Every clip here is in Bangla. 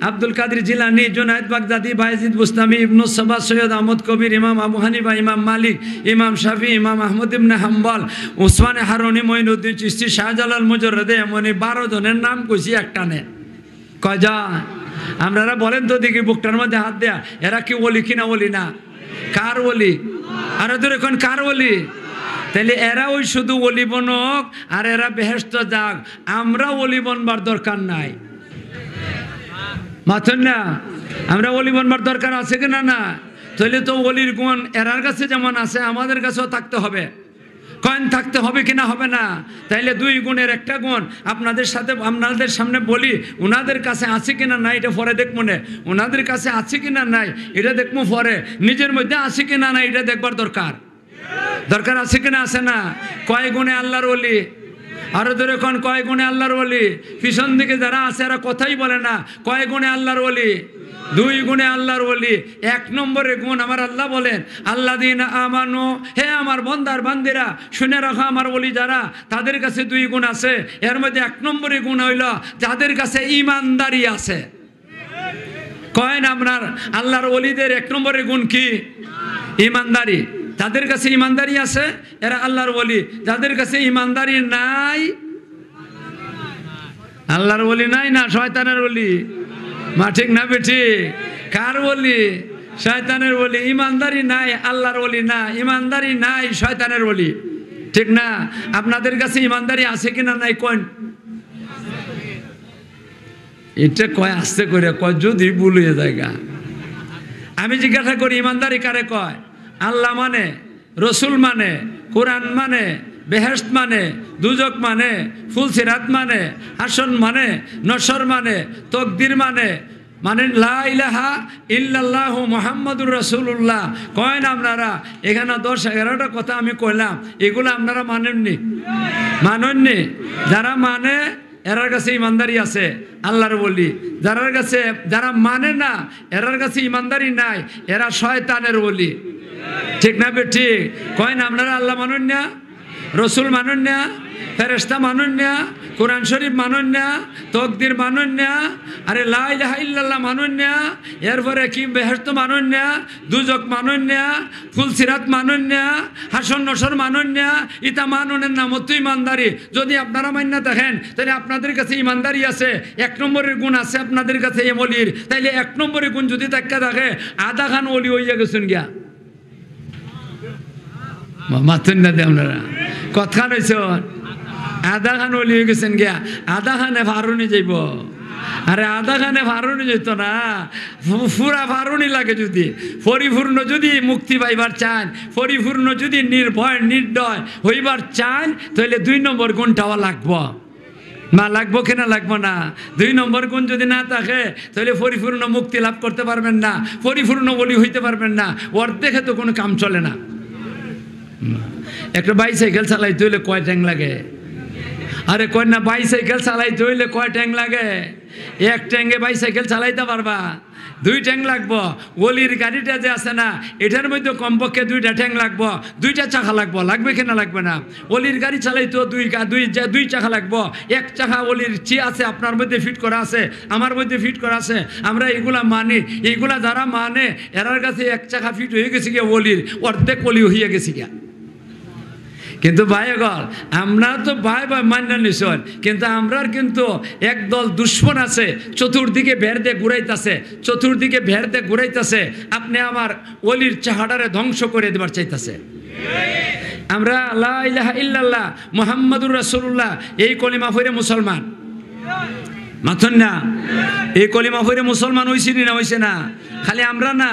আব্দুল কাদের জিলানি, জুনায়েদ বাগদাদি, বায়েজিদ বুস্তামি, ইবনু সাবা, সৈয়দ আহমদ কবির, ইমাম আবু হানিফা, ইমাম মালিক, ইমাম শাফি, ইমাম আহমদ ইবনে হাম্বল, উসমান হারুনি, মঈনুদ্দিন চিশতি, শাহজালাল মুজররদে, এমনি 12 জনের নাম কইছি একটানে। কয়জন? আপনারা বলেন তো দেখি বুকটার মধ্যে হাত দেয়া, এরা কি ওলি কিনা ওলি না? কার ওলি? আরো ধরে এখন কার ওলি? তাহলে এরা ওই শুধু ওলি বনক আর এরা বেহেশত যাক, আমরা ওলি বনবার দরকার নাই। মাথুন না, আমরা ওলি বনবার দরকার আছে কিনা না? তাহলে তো ওলির গুণ এরার কাছে যেমন আছে আমাদের কাছেও থাকতে হবে। কয়েন থাকতে হবে কিনা? হবে না। তাইলে 2 গুণের একটা গুণ আপনাদের সাথে আপনাদের সামনে বলি, ওনাদের কাছে আছে কিনা নাই এটা পরে দেখবো না, ওনাদের কাছে আছে কিনা নাই এটা দেখবো পরে, নিজের মধ্যে আছে কিনা নাই এটা দেখবার দরকার। দরকার আছে কিনা? আছে না? কয় গুণে আল্লাহর ওলি? আরো ধরে কোন কয় গুণে আল্লাহর ওলি? পিছন দিকে যারা আছে এরা কথাই বলে না। কয় গুণে আল্লাহর ওলি? 2 গুণে আল্লাহর ওলি। 1 নম্বরে গুণ আমার আল্লাহ বলেন, আল্লাযীনা আমানু, হে আমার বান্দার বান্দিরা শুনে রাখো, আমার ওলি যারা তাদের কাছে 2 গুণ আছে। এর মধ্যে 1 নম্বরে গুণ হইল যাদের কাছে ঈমানদারি আছে। কয়েন আপনার আল্লাহর ওলিদের 1 নম্বরে গুণ কি? ঈমানদারি। যাদের কাছে ঈমানদারি আছে এরা আল্লাহর ওলি। যাদের কাছে ঈমানদারি নাই, আল্লাহর ওলি নাই না শয়তানের ওলি। মা ঠিক না বেঠি? কার ওলি? শয়তানের ওলি। ঈমানদারি নাই, আল্লাহর ওলি না। ঈমানদারি নাই, শয়তানের ওলি। ঠিক না? আপনাদের কাছে ঈমানদারি আছে কিনা নাই কোন? এটা কয় আস্তে করে কয়, যদি ভুলিয়ে জায়গা। আমি জিজ্ঞাসা করি ঈমানদারি কারে কয়? আল্লাহ মানে, রসুল মানে, কোরআন মানে, বেহেশত মানে, দুজক মানে, ফুলসিরাত মানে, হাসন মানে, নসর মানে, তকদির মানে, মানে লা ইলাহা ইল্লাল্লাহু মুহাম্মাদুর রাসূলুল্লাহ। কয়েন আপনারা এখানে 10-11টা কথা আমি কইলাম, এগুলো আপনারা মানেননি? মানেননি? যারা মানে এরার কাছে ঈমানদারি আছে, আল্লাহর ওলি। যারা মানে না এরার কাছে ঈমানদারি নাই, এরা শয়তানের ওলি। ঠিক না বেঠি? কয়েন আপনারা আল্লাহ মানুন না, রসুল মানুন না, ফেরেশতা মানুন না, কোরআন শরীফ মানুন না, তকদির মানুন না, আরে লা ইলাহা ইল্লাল্লাহ মানুন না, এরপরে কি বেহেশত মানুন না, দুজক মানুন না, ফুলসিরাত মানুন না, হাসন নসর মানুন না। ইতা মানুনের নাম তো ইমানদারি। যদি আপনারা মান্য দেখেন তাহলে আপনাদের কাছে ইমানদারি আছে, 1 নম্বরের গুণ আছে আপনাদের কাছে এ ওলির। তাইলে 1 নম্বরের গুণ যদি দেখা থাকে, আধা খান ওলি হইয়া গেছেন গিয়া। মাথুন না দে আপনারা কথা নইছ, আধা খান ওলি হয়ে গেছেন গিয়া। আধা খানে ফারুনি যাইব। আরে আধা খানে ফারুনি যেত না, পুরা ফারুনি লাগে। যদি পরিপূর্ণ যদি মুক্তি পাইবার চান, পরিপূর্ণ যদি নির্ভয় নির্দয় হইবার চান, তাহলে 2 নম্বর গুণটাও লাগবো। না লাগবো কিনা? লাগবো না। 2 নম্বর গুণ যদি না থাকে তাহলে পরিপূর্ণ মুক্তি লাভ করতে পারবেন না, পরিপূর্ণ ওলি হইতে পারবেন না। অর্ধেকে তো কোনো কাম চলে না। একটা বাইসাইকেল চালাইতে হইলে কয় ট্যাং লাগে? আরে কয় না, বাইসাইকেল চালাইতে হইলে কয় ট্যাং লাগে? 1 ট্যাঙ্গে বাইসাইকেল চালাইতে পারবা? 2 ট্যাং লাগবো। ওলির গাড়িটা যে আছে না, এটার মধ্যে কমপক্ষে 2টা ট্যাং লাগবো, 2টা চাকা লাগবো। লাগবে কিনা? লাগবে না? ওলির গাড়ি চালাইতেও 2 চাকা লাগবো। 1 চাকা ওলির আছে, আপনার মধ্যে ফিট করা আছে, আমার মধ্যে ফিট করা আছে। আমরা এগুলা মানি। এইগুলা যারা মানে এরার কাছে 1 চাকা ফিট হয়ে গেছে গিয়া, ওলির অর্ধেক ওলি হইয়া গেছে গিয়া। কিন্তু ভাই গল, আমরা তো ভাই মান্য নিশ্চয়, কিন্তু আমরার কিন্তু একদল দুশ্মন আছে, চতুর্দিকে ভের দিয়ে ঘুরাইতেছে, চতুর্দিকে ভের দিয়ে ঘুরাইতেছে। আপনি আমার ওলির চাহাডারে ধ্বংস করে দেবার চাইতেছে। আমরা লা ইলাহা ইল্লাল্লাহ মুহাম্মাদুর রাসূলুল্লাহ এই কলিমা পড়ে মুসলমান। মাথন না, এই কলিমা পড়ে মুসলমান হইছি না? হইছে না? খালি আমরা না,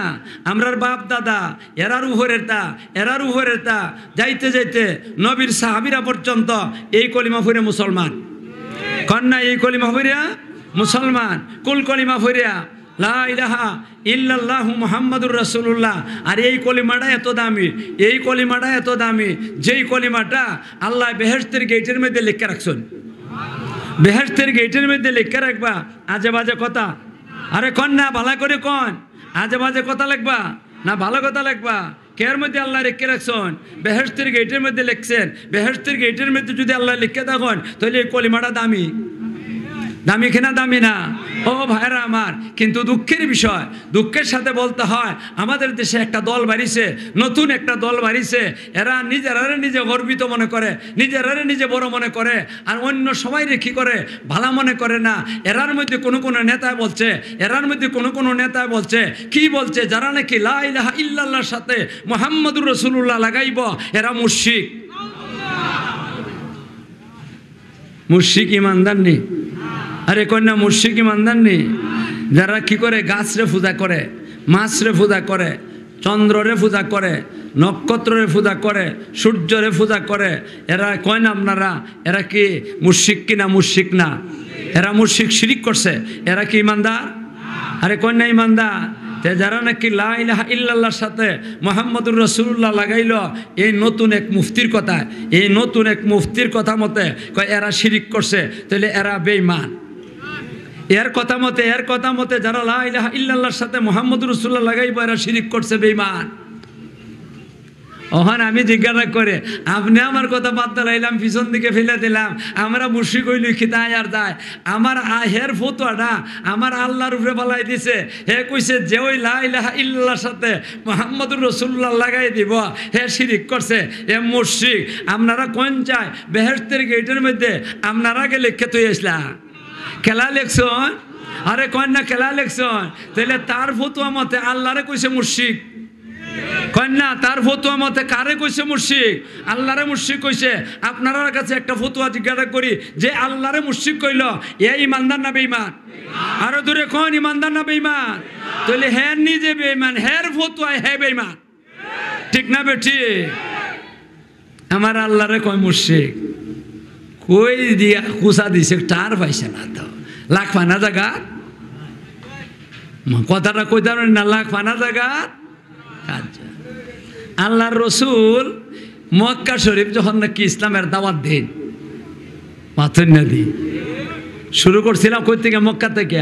আমরার বাপ দাদা এরার উপরের তা যাইতে যাইতে নবীর সাহাবীরা পর্যন্ত এই কলিমা পড়ে মুসলমান। কন্যা এই কলিমা পড়িয়া মুসলমান। কুল কলিমা পড়িয়া লা ইলাহা ইল্লাল্লাহু মুহাম্মাদুর রাসূলুল্লাহ। আর এই কলিমাটা এত দামি, এই কলিমাটা এত দামি, যেই কলিমাটা আল্লাহ বেহেশতের গেটের মধ্যে লিখে রাখছেন। বেহেশতের গেটের মধ্যে লিখে রাখবা আজে বাজে কথা। আরে কন না, ভালো করে কন, আজে বাজে কথা লিখবা না ভালো কথা লিখবা? কের মধ্যে আল্লাহ লিখে রাখছেন? বেহেশতের গেটের মধ্যে লিখছেন। বেহেশতের গেটের মধ্যে যদি আল্লাহ লিখে থাকেন তাহলে এই কলিমাটা দামি। দামি কিনা দামি না? ও ভাইরা আমার, কিন্তু দুঃখের বিষয়, দুঃখের সাথে বলতে হয় আমাদের দেশে একটা দল বাড়িছে, নতুন একটা দল বাড়িছে। এরা নিজেরারে নিজে গর্বিত মনে করে, নিজেরারে নিজে বড় মনে করে, আর অন্য সবাইরে কি করে ভালো মনে করে না। এরার মধ্যে কোনো নেতা বলছে, এরার মধ্যে কোনো নেতা বলছে, কি বলছে, যারা নাকি লা ইলাহা ইল্লাল্লাহর সাথে মুহাম্মাদুর রাসূলুল্লাহ লাগাইব এরা মুশরিক। মুশরিক ইমানদার নেই। আরে কন্যা, মুশরিক ইমানদার নেই। যারা কি করে গাছরে পূজা করে, মাছরে পূজা করে, চন্দ্ররে পূজা করে, নক্ষত্ররে পূজা করে, সূর্যরে পূজা করে, এরা কয় না আপনারা এরা কি মুশরিক কিনা? মুশরিক না, এরা মুশরিক, শিরিক করছে। এরা কি ইমানদার? আরে কন্যা ইমানদার। তে যারা নাকি লা ইলাহা ইল্লাল্লাহর সাথে মুহাম্মাদুর রাসূলুল্লাহ লাগাইল, এই নতুন এক মুফতির কথা, এই নতুন এক মুফতির কথা মতে কয় এরা শিরিক করছে, তাহলে এরা বেঈমান। এর কথা মতে যারা লা ইলাহা ইল্লাল্লাহর সাথে মুহাম্মাদুর রাসূলুল্লাহ লাগাইব এরা শিরিক করছে, বেঈমান। ওখানে আমি জিজ্ঞাসা করে আপনি আমার কথা বাদ দিলাম, পিছন দিকে ফেলে দিলাম, আমরা মুশরিক হইল খিদায় আর যায়। আমার হের ফতোয়াটা আমার আল্লাহর উপরে পালাই দিছে। হে কইছে যে ওই লা ইলাহা ইল্লাল্লাহর সাথে মুহাম্মাদুর রাসূলুল্লাহ লাগাই দিব হে শিরিক করছে, হে মুশরিক। আপনারা কোন চায় বেহেশতের গেটের মধ্যে আপনারা গে লিখে তুই আসলা খেলা লেখছন? আরে কন্যা খেলা লেখছন? তাহলে তার ফতোয়া মতে আল্লাহরে কইছে মুশরিক, কন্যা তার ফতোয়া মতে কারে কইছে মুশরিক? আল্লাহরে মুশরিক কইছে। আপনার কাছে একটা ফতোয়া জিজ্ঞাসা করি, যে আল্লাহরে মুশরিক কইল এ ইমানদার না বেঈমান? আরো দূরে কোন ইমানদার না বেঈমান? তাহলে হ্যাঁ নিজে বেঈমান, হ্যার ফতোয়ায় হ্যাঁ বেঈমান, ঠিক না বেটি? আমার আল্লাহরে কয় মুশরিক, কই দিয়া কুসা দিছে টার পাইছে না, তো লাখ ফানা জায়গা কথাটা কইতে না, লাখ ফানা জায়গা। আল্লাহর রসুল মক্কা শরীফ যখন নাকি ইসলামের দাওয়াত দেন, মাথুর নদী শুরু করছিলাম কই থেকে? মক্কা থেকে।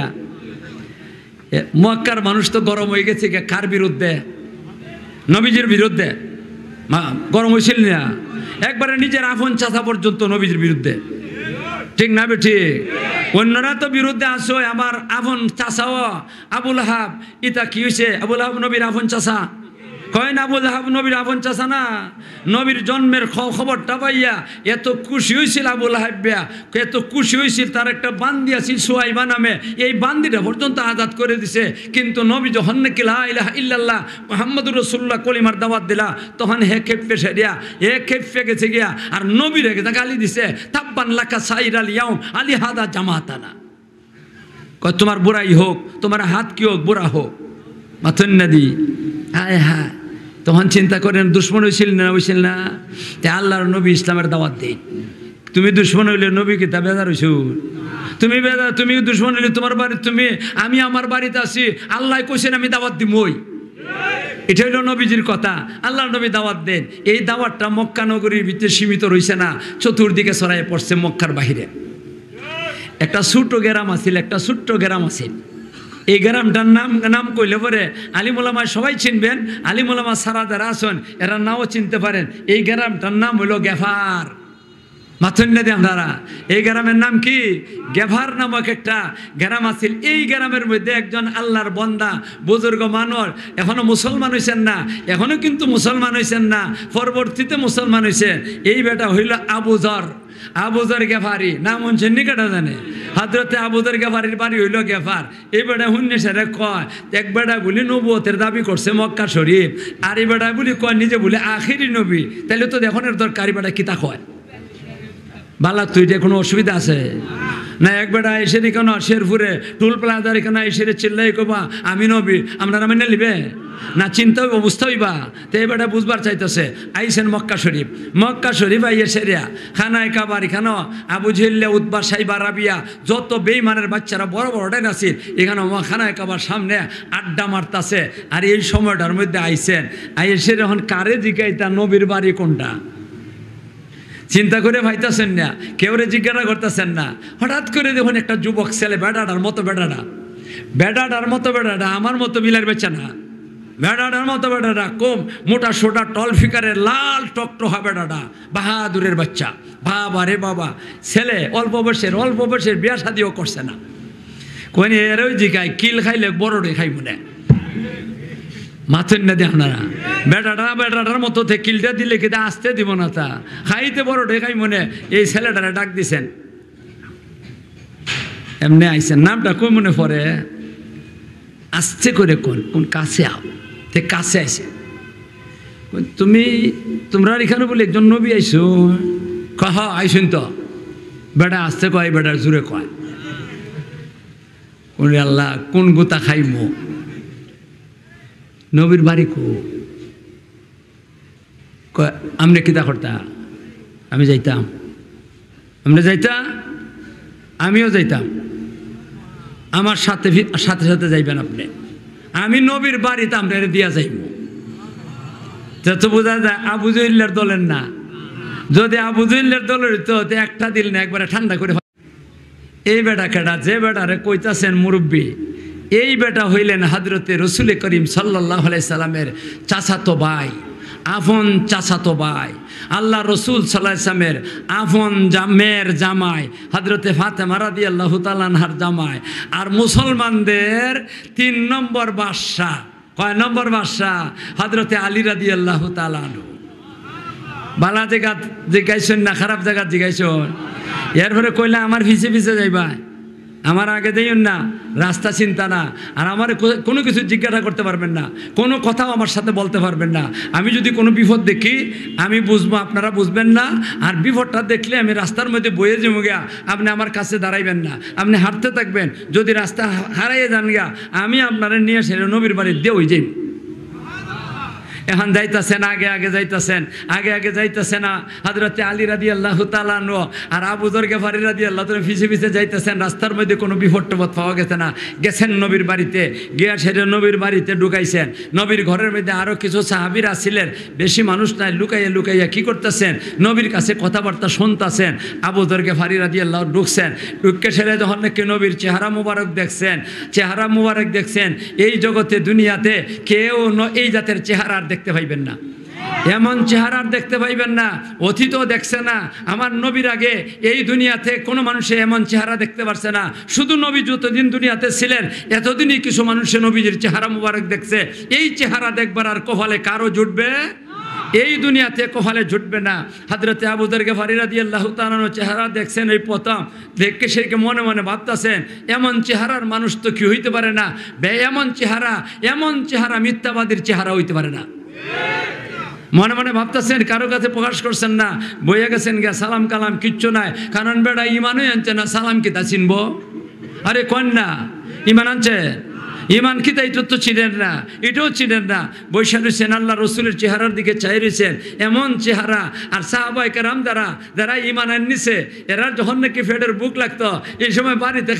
মক্কার মানুষ তো গরম হয়ে গেছে, কার বিরুদ্ধে? নবীজির বিরুদ্ধে গরম হয়েছিল না, একবারে নিজের আপন চাচা পর্যন্ত নবীজির বিরুদ্ধে, ঠিক না বেঠি? অন্যরা তো বিরুদ্ধে আসো, আমার আপন চাচাও আবুল আহাব। ইতা কি হয়েছে? আবুল আহাব নবীর আপন চাচা, কয় না আবুল আহাব নবীর আপন চাচা না? নবীর জন্মের খবরটা পাইয়া এত খুশি হয়েছিল আবুল আহাবিয়া, এত খুশি হয়েছিল, তার একটা বান্দি আছিল সুয়াইবা নামে, এই বান্দিটা পর্যন্ত আজাদ করে দিছে। কিন্তু নবী যখন নাকি লা ইলাহা ইল্লাল্লাহ মুহাম্মাদুর রাসূলুল্লাহ কলিমার দাওয়াত দিলা, তখন হে খেপে সেরিয়া, হে খেপে গেছে গিয়া, আর নবী রেখে গালি দিছে, তাব্বান লাকা সাইরাল ইয়াউম আলি হাদা জামাতানা। কয় তোমার বুড়াই হোক, তোমার হাত কি হোক, বুড়া হোক। মাথুন নদী হ্যাঁ হ্যাঁ, তখন চিন্তা করেন দুশ্মন হয়েছিল না? হয়েছিল না? তে আল্লাহর নবী ইসলামের দাওয়াত দেন, তুমি দুশ্মন হইলে নবী কি তা বেজার হইছ? তুমি বেজার, তুমি দুশ্মন হইলে তোমার বাড়ি, তুমি আমি আমার বাড়িতে আছি, আল্লাহ কইছেন আমি দাওয়াত দিমই। এটা হইল নবীজির কথা। আল্লাহর নবী দাওয়াত দেন, এই দাওয়াতটা মক্কা নগরীর ভিতরে সীমিত রইছে না, চতুর্দিকে ছড়াইয়ে পড়ছে। মক্কার বাহিরে একটা ছোট্ট গ্রাম আছিল, একটা ছোট্ট গ্রাম আছিল। এই গ্রামটার নাম কইলে পরে আলিমুলামা সবাই চিনবেন, আলিমুলামা সারা যারা আছেন এরা নাও চিনতে পারেন। এই গ্রামটার নাম হইল গেফার। মাথুন নদী আপনারা, এই গ্রামের নাম কি? গেফার নামক একটা গ্রাম আছিল। এই গ্রামের মধ্যে একজন আল্লাহর বান্দা বুজুর্গ মানুষ, এখনো মুসলমান হয়েছেন না, এখনো কিন্তু মুসলমান হয়েছেন না, পরবর্তীতে মুসলমান হয়েছে। এই বেটা হইল আবু যর, আবু যর গেফারি। নাম শুনছেন নি? কেটা জানে? হযরতে আবু যর গেফারির বাড়ি হইল গেফার। এই বেটা শুনে সেরে কয়, এক বেটা বলি নবুয়তের দাবি করছে মক্কা শরীফ, আর এই বেটা বলি কয় নিজে বলে আখিরি নবী। তাহলে তো দেখনের দরকারি বেটা কিতা কয় বালা, তুই এটা কোনো অসুবিধা আছে না? এক বেটা এসে কেন শেরপুরে টুল প্লাজার এখানে এসে চিল্লাই কবা আমি নবী, আপনারা মেনে নিবে না? চিন্তা হইব, বুঝতে হইবা। তো এই বেটা বুঝবার চাইতেছে। আইসেন মক্কা শরীফ, মক্কা শরীফ আইয়ে সেরিয়া খানায় কাবার, এখানে আবু জেহেল, উতবা, সাইবা, রাবিয়া, যত বেঈমানের বাচ্চারা বড় বড় ডাইন আছিল, এখানে খানায় কাবার সামনে আড্ডা মারতাছে। আর এই সময়টার মধ্যে আইসেন, আইসে যখন কারে জিজ্ঞাইতা নবীর বাড়ি কোনটা চিন্তা করে ভাইতেছেন না, কেউরে জিজ্ঞাসা করতেছেন না। হঠাৎ করে দেখুন একটা যুবক ছেলে, বেটাটার মতো বেটাটা আমার মতো মিলার বেচা না, বেড়াটার মতো বেড়াটা কম মোটা সোটা টল ফিকারের লাল টকটকা বেড়াটা বাহাদুরের বাচ্চা। বাবা রে বাবা, ছেলে অল্প বয়সের বিয়া শাদিও করছে না। কোন এর ওই জিগায় কিল খাইলে বড়রে খাই মনে মাথেন না দেখ না। বেটাটার মতো কিলটা দিলে কিন্তু আসতে দিব না, তা খাইতে বড়রে খাই মনে। এই ছেলেটারে ডাক দিছেন, এমনি আইসেন, নামটা কোন মনে পড়ে, আসতে করে কোন কাছে আও। তে কাছে আইসে, তোমরা এখানে বলে একজন নবী আইসো? কহ আইসুন তো। বেটা আসতে কয়, বেটার জুড়ে কয়, ওরে আল্লাহ কোন গোতা খাইমো, নবীর বাড়ি কো? আমনে কিতা করতা? আমি যাইতাম, আমরা যাইতাম, আমিও যাইতাম। আমার সাথে সাথে যাইবেন আপনি, আমি নবীর বাড়িতে আপনার দিয়া যাইব। তো বোঝা যায় আবু জহিলের দলের না। যদি আবু জহিলের দলের হইতো একটা দিল না, একবারে ঠান্ডা করে। এই বেটা কেডা, যে বেটারে কইতাছেন মুরব্বী, এই বেটা হইলেন হযরতে রসুল করিম সাল্লাল্লাহু আলাইহি সাল্লামের চাচাতো ভাই, আপন চাচাতো ভাই, আল্লাহ রসুল সাল্লাল্লাহু আলাইহি সাল্লামের আপন মেয়ের জামাই হযরতে ফাতেমা রাদিয়াল্লাহু তাআলা আনহার জামাই, আর মুসলমানদের ৩ নম্বর বাদশা। কয় নম্বর বাদশা? হযরতে আলী রাদিয়াল্লাহু তাআলা আনহু। বালা জায়গা জিগাইছেন না, খারাপ জায়গা জিগাইছেন? এরপরে কইলে আমার পিছে পিছে যাইবা, আমার আগে যাইন না, রাস্তা চিন্তা না, আর আমার কোনো কিছু জিজ্ঞাসা করতে পারবেন না, কোনো কথাও আমার সাথে বলতে পারবেন না। আমি যদি কোনো বিপদ দেখি আমি বুঝবো, আপনারা বুঝবেন না। আর বিপদটা দেখলে আমি রাস্তার মধ্যে বয়ে যাবো গিয়া, আপনি আমার কাছে দাঁড়াইবেন না, আপনি হাঁটতে থাকবেন। যদি রাস্তা হারাইয়ে যান গিয়া, আমি আপনারা নিয়ে সেরে নবীর বাড়ি দিয়ে ওই যাই। এখন যাইতেছেন, আগে যাইতেছে না হযরতে আলী রাদিয়াল্লাহু তাআলা আনহু আর আবু যর গিফারী রাদিয়াল্লাহু তাআলা পিছে যাইতেছেন। রাস্তার মধ্যে কোনো বিপদ পাওয়া গেছে না। গেছেন নবীর বাড়িতে, গিয়া সেরে নবীর বাড়িতে ঢুকাইছেন। নবীর ঘরের মধ্যে আরও কিছু সাহাবীরা ছিলেন, বেশি মানুষ নাই। লুকাইয়া কি করতেছেন? নবীর কাছে কথাবার্তা শুনতেছেন। আবু যর গিফারী রাদিয়াল্লাহু ঢুকছেন। ঢুকে সেরে যখন নাকি নবীর চেহারা মুবারক দেখছেন, এই জগতে দুনিয়াতে কেউ এই জাতের চেহারা দেখতে পাইবেন না, এমন চেহারা দেখতে পাইবেন না। অতীতও দেখছে না, আমার নবীর আগে এই দুনিয়াতে কোনো মানুষে এমন চেহারা দেখতে পারছে না। শুধু নবী যতদিন দুনিয়াতে ছিলেন এতদিনই কিছু মানুষে নবীজির চেহারা মুবারক দেখছে। এই চেহারা দেখবার আর কপালে কারো জুটবে? এই দুনিয়াতে কপালে জুটবে না। হযরতে আবু যর গিফারী রাদিয়াল্লাহু তাআলা চেহারা দেখছেন এই প্রথম, দেখে সেকে মনে মনে ভাবতেছেন এমন চেহারার মানুষ তো কি হইতে পারে না। এমন চেহারা মিথ্যাবাদীর চেহারা হইতে পারে না। মনে মনে ভাবতেছেন, কারো কাছে প্রকাশ করছেন না, বইয়া গেছেন গা, সালাম কালাম কিচ্ছু নাই। কারণ বেড়া ইমানই আনছে না, সালাম কিতা চিনবো? আরে কন্যা ইমান আনছে, ইমান কি তাই তো চিনেন না, এটাও চিনেন না। বৈশা রয়েছেন, আল্লাহ রসুলের চেহারার দিকে চাই রয়েছেন, এমন চেহারা। আর সাহাবায়ে কেরাম যারা ইমান আননিছে, এরা যখন নাকি পেটের বুক লাগতো, এই সময় বাড়িতে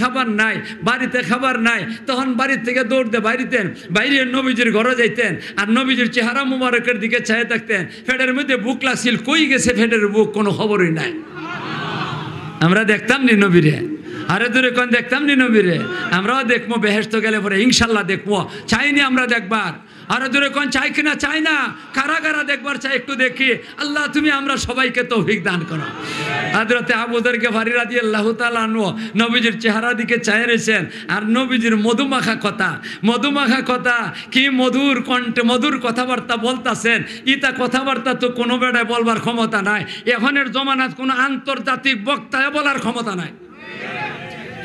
খাবার নাই, তখন বাড়ির থেকে দৌড়তে বাইরে নবীজির ঘরে যাইতেন, আর নবীজির চেহারা মুবারকের দিকে চাই থাকতেন। পেটের মধ্যে বুক লাগছিল, কই গেছে পেটের বুক, কোনো খবরই নাই। আমরা দেখতাম নি নবীরে, আরে দূরে কোন দেখতাম নি নবীরে। আমরাও দেখবো, বেহেশত গেলে পরে ইনশাল্লাহ দেখবো, চাইনি আমরা দেখবার। আরে দূরে কোন চাই কিনা? চাই না। কারা দেখবার চাই একটু দেখি। আল্লাহ তুমি আমরা সবাইকে তৌফিক দান করো। হযরতে আবু যর গিফারী রাদিয়াল্লাহু তাআলা আনহু নবীজির চেহারা দিকে চাই রয়েছেন, আর নবীজির মধুমাখা কথা কি মধুর কণ্ঠে মধুর কথাবার্তা বলতাছেন। ইতা কথাবার্তা তো কোনো বেড়ায় বলবার ক্ষমতা নাই। এখনের জমানাত কোনো আন্তর্জাতিক বক্তায় বলার ক্ষমতা নাই।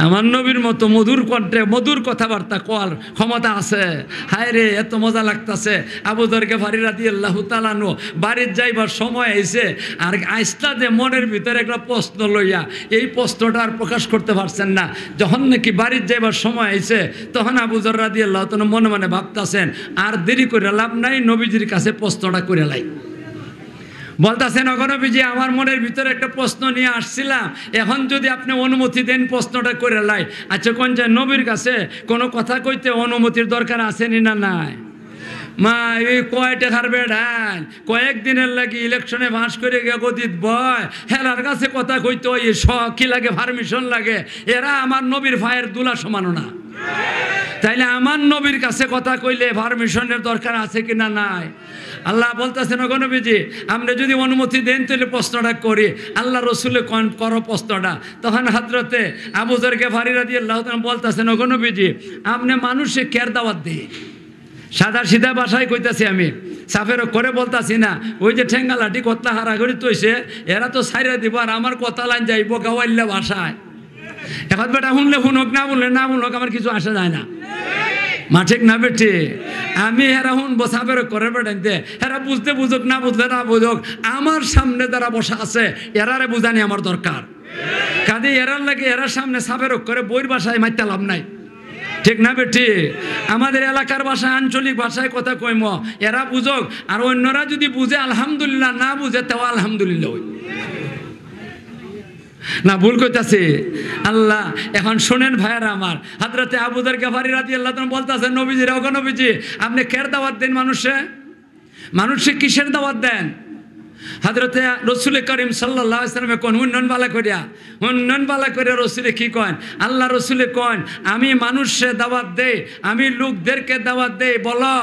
আমার নবীর মতো মধুর কণ্ঠে মধুর কথাবার্তা কওয়ার ক্ষমতা আছে। হায় রে, এত মজা লাগতেছে। আবু যর গিফারী রাদিয়াল্লাহু তাআলা আনহু বাড়ির যাইবার সময় আইছে, আর আইসটা যে মনের ভিতরে একটা প্রশ্ন লইয়া, এই প্রশ্নটা আর প্রকাশ করতে পারছেন না। যখন নাকি বাড়ির যাইবার সময় আইছে, তখন আবু যর রাদিয়াল্লাহু তাআলা মনে মনে ভাবতেছেন, আর দেরি করে লাভ নাই, নবীজির কাছে প্রশ্নটা করে লাই। বলতেছেন, নবীজি আমার মনের ভিতরে একটা প্রশ্ন নিয়ে আসছিলাম, এখন যদি আপনি অনুমতি দেন প্রশ্নটা করে লাই। আচ্ছা কোন যে নবীর কাছে কোনো কথা কইতে অনুমতির দরকার আছে নি না নাই? মা এই কয় টাকার বেড়ান কয়েকদিনের লাগি ইলেকশনে ভাস করে গে গদিত বয় হেলার কাছে কথা কইতো এই কি লাগে পারমিশন লাগে এরা আমার নবীর ভাইয়ের দুলা সমানো না তাইলে আমার নবীর কাছে কথা কইলে পারমিশনের দরকার আছে কিনা নাই আল্লাহ বলতেছেন ওগো নবীজি আমরা যদি অনুমতি দেন তাহলে প্রশ্নটা করি আল্লাহ রসুলে করো প্রশ্নটা তখন হযরতে আবু যর গিফারি রাদিয়াল্লাহু তাআলা বলতেছেন ওগো নবীজি আপনি মানুষে কেয়ার দাওয়াত দিয়ে সাদা সিধা ভাষায় কইতাছি আমি সাফেরও করে বলতাছি না ওই যে ঠেঙ্গা লাঠি কতলা হারাঘড়ি তৈছে এরা তো সাইরা দিব আর আমার কথা লাইন যাইব গাওয়াইল্লা ভাষায় এখন বেটা শুনলে শুনক না বললে না শুনক আমার কিছু আসা যায় না মা ঠিক না বেঠি আমি হেরা শুনবো সাফের করে বেটাইতে হেরা বুঝতে বুঝুক না বুঝলে না বুঝুক আমার সামনে যারা বসা আছে এরারে বুঝানি আমার দরকার কাজে এরার লাগে এরার সামনে সাফের করে বইয়ের ভাষায় মাইতে লাভ নাই ঠিক না বেঠি আমাদের এলাকার ভাষায় আঞ্চলিক ভাষায় কথা কইম এরা বুঝুক আর অন্যরা যদি বুঝে আলহামদুলিল্লাহ না বুঝে তাও আলহামদুলিল্লাহ না ভুল কইতাছি আল্লাহ এখন শোনেন ভাইয়ারা আমার হযরতে আবু যর গিফারি রাদিয়াল্লাহু তাআলা বলতাছেন নবীজি ওগো নবীজি আপনি কের দাওয়াত দেন মানুষে কিসের দাওয়াত দেন হযরতে রাসূল করিম সাল্লাল্লাহু আলাইহি ওয়াসাল্লাম কোন উন্নয়ন বালা করে রাসূলে কি কন আল্লাহ রাসূলে কন আমি মানুষে দাওয়াত দেই আমি লোকদেরকে দাওয়াত দেই বলো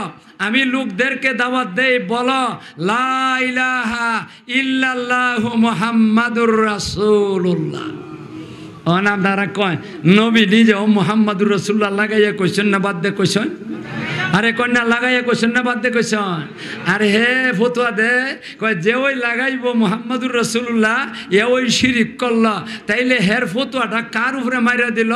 আমি লোকদেরকে দাওয়াত দেই বলো লা ইলাহা ইল্লাল্লাহু মুহাম্মাদুর রাসূলুল্লাহ অনাম দ্বারা কয় নবী নিজেও মুহাম্মাদুর রাসূলুল্লাহ লাগাইয়া কইছেন না বাদ দে কইছেন আরে কন্যা লাগাইয়া কইছেন না বাদ দে কইছেন আরে হে ফতোয়া দে কয় যে ওই লাগাইব মুহাম্মাদুর রাসূলুল্লাহ এ ওই শিরিক করলো তাইলে হের ফতোয়াটা কার উপরে মাইরা দিল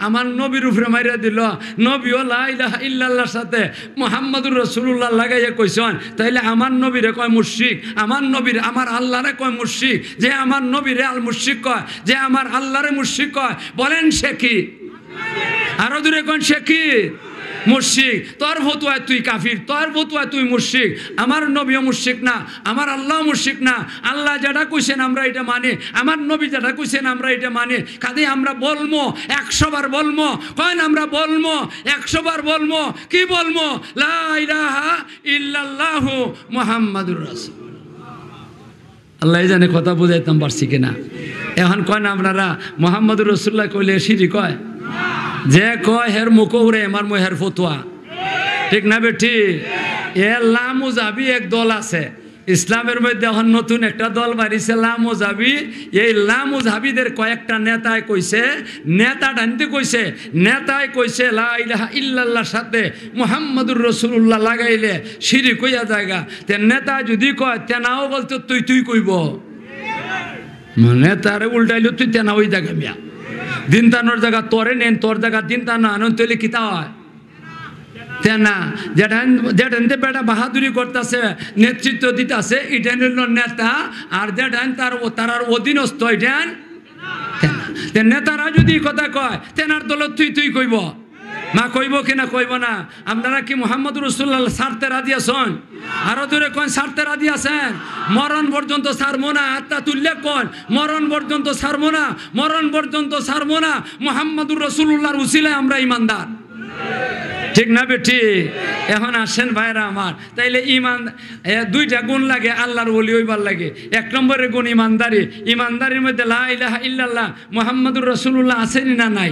আমার নবীর উপরে মাইরা দিল নবীও লা ইলাহা ইল্লাল্লাহর সাথে মুহাম্মাদুর রাসূলুল্লাহ লাগাইয়া কইছেন তাইলে আমার নবীরে কয় মুশরিক আমার নবীর আমার আল্লাহরে কয় মুশরিক যে আমার নবীরে আল মুশরিক কয় যে আমার আল্লাহরে মুশরিক কয় বলেন সে কি আরো দূরে কোন সে কি মুশরিক তোর ফতোয়ায় তুই কাফির তোর ফতোয়ায় তুই মুশরিক আমার নবীও মুশরিক না আমার আল্লাহ মুশরিক না আল্লাহ যেটা কইছেন আমরা এটা মানি আমার নবী যেটা কইছেন আমরা এটা মানি কাজে আমরা বলবো 100 বার বলবো কয় আমরা বলবো 100 বার বলবো কি বলবো লা ইলাহা ইল্লাল্লাহু মুহাম্মাদুর রাসূল আল্লাহ জানে কথা বুঝাইতাম পারছি কিনা এখন কয় না আপনারা মুহাম্মাদুর রাসূলুল্লাহ কইলে শিরিক কয় যে কয় হের মুখরে আমার হের ফতোয়া ঠিক না বেঠি এ লামুজাবি এক দল আছে ইসলামের মধ্যে এখন নতুন একটা দল বাড়িছে লামুজাবি এই লামুজাবিদের কয়েকটা নেতায় কইছে নেতায় কইছে লা ইলাহা ইল্লাল্লাহর সাথে মুহাম্মাদুর রাসূলুল্লাহ লাগাইলে শিরিক হইয়া জায়গা তে নেতা যদি কয় তেনাও বলতো তুই কইব মানে তারে উল্টাইলো তুই তেনা ওই জায়গা মিয়া দিন তানোর জায়গা তোরে নেন তোর জায়গা দিন তানো আনন্দ তৈলি কিতা হয় তেনা যেটা বেটা বাহাদুরি করতেছে নেতৃত্ব দিতেছে এটা নিল নেতা আর যেটান তার অধীনস্থ এটান নেতারা যদি কথা কয় তেনার দল তুই কইব মা কইব কিনা কইব না আপনারা কি মুহাম্মদুর রাসূলুল্লাহ ছাড়তে রাজি আছেন আরো দূরে কোন ছাড়তে রাজি আছেন মরণ পর্যন্ত ছাড়বো না আত্মা তুল্য কোন মরণ পর্যন্ত ছাড়বো না মুহাম্মদুর রাসূলুল্লাহর উসিলায় আমরা ঈমানদার ঠিক না বেটি এখন আসেন ভাইরা আমার তাইলে ঈমান দুইটা গুণ লাগে আল্লাহর ওলি হইবার লাগে এক নম্বরের গুণ ঈমানদারির মধ্যে লা ইলাহা ইল্লাল্লাহ মুহাম্মাদুর রাসূলুল্লাহ আছেন না নাই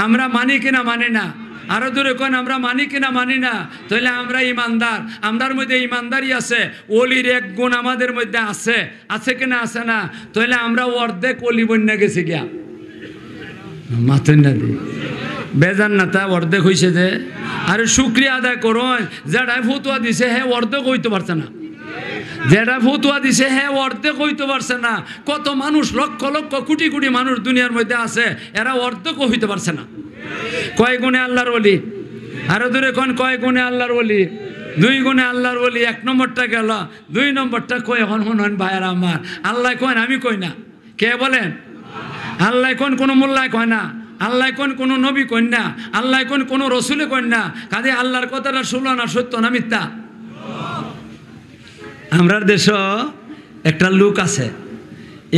আমরা মানি কিনা মানি না আরো দূরে কোন আমরা মানি কিনা মানি না তাহলে আমরা ঈমানদার আমরার মধ্যে ঈমানদারি আছে ওলির এক গুণ আমাদের মধ্যে আছে কিনা আছে না তাহলে আমরা অর্ধেক ওলি বন্যা গেছি গিয়া মাথেন না দি বেজান না তা অর্ধেক হয়েছে যে আরে শুক্রিয়া আদায় করুন যেটা ফতুয়া দিছে হ্যাঁ অর্ধেক হইতে পারছে না যেটা ফতুয়া দিছে হ্যাঁ অর্ধেক হইতে পারছে না কত মানুষ লক্ষ লক্ষ কোটি কোটি মানুষ দুনিয়ার মধ্যে আছে এরা অর্ধেক হইতে পারছে না কয় গুণে আল্লাহর ওলি আরো দূরে কোন কয় গুণে আল্লাহর ওলি 2 গুণে আল্লাহর ওলি 1 নম্বরটা গেল 2 নম্বরটা কয় হন ভাইয়ারা আমার আল্লাহ কয় আমি কই না কে বলেন আল্লাহ কোন মোল্লায় কয় না আল্লাহ কোন নবী কই না আল্লাহ কোন রসুলে কই না কাজে আল্লাহর কথাটা শুনল না সত্য না মিথ্যা আমরার দেশ একটা লোক আছে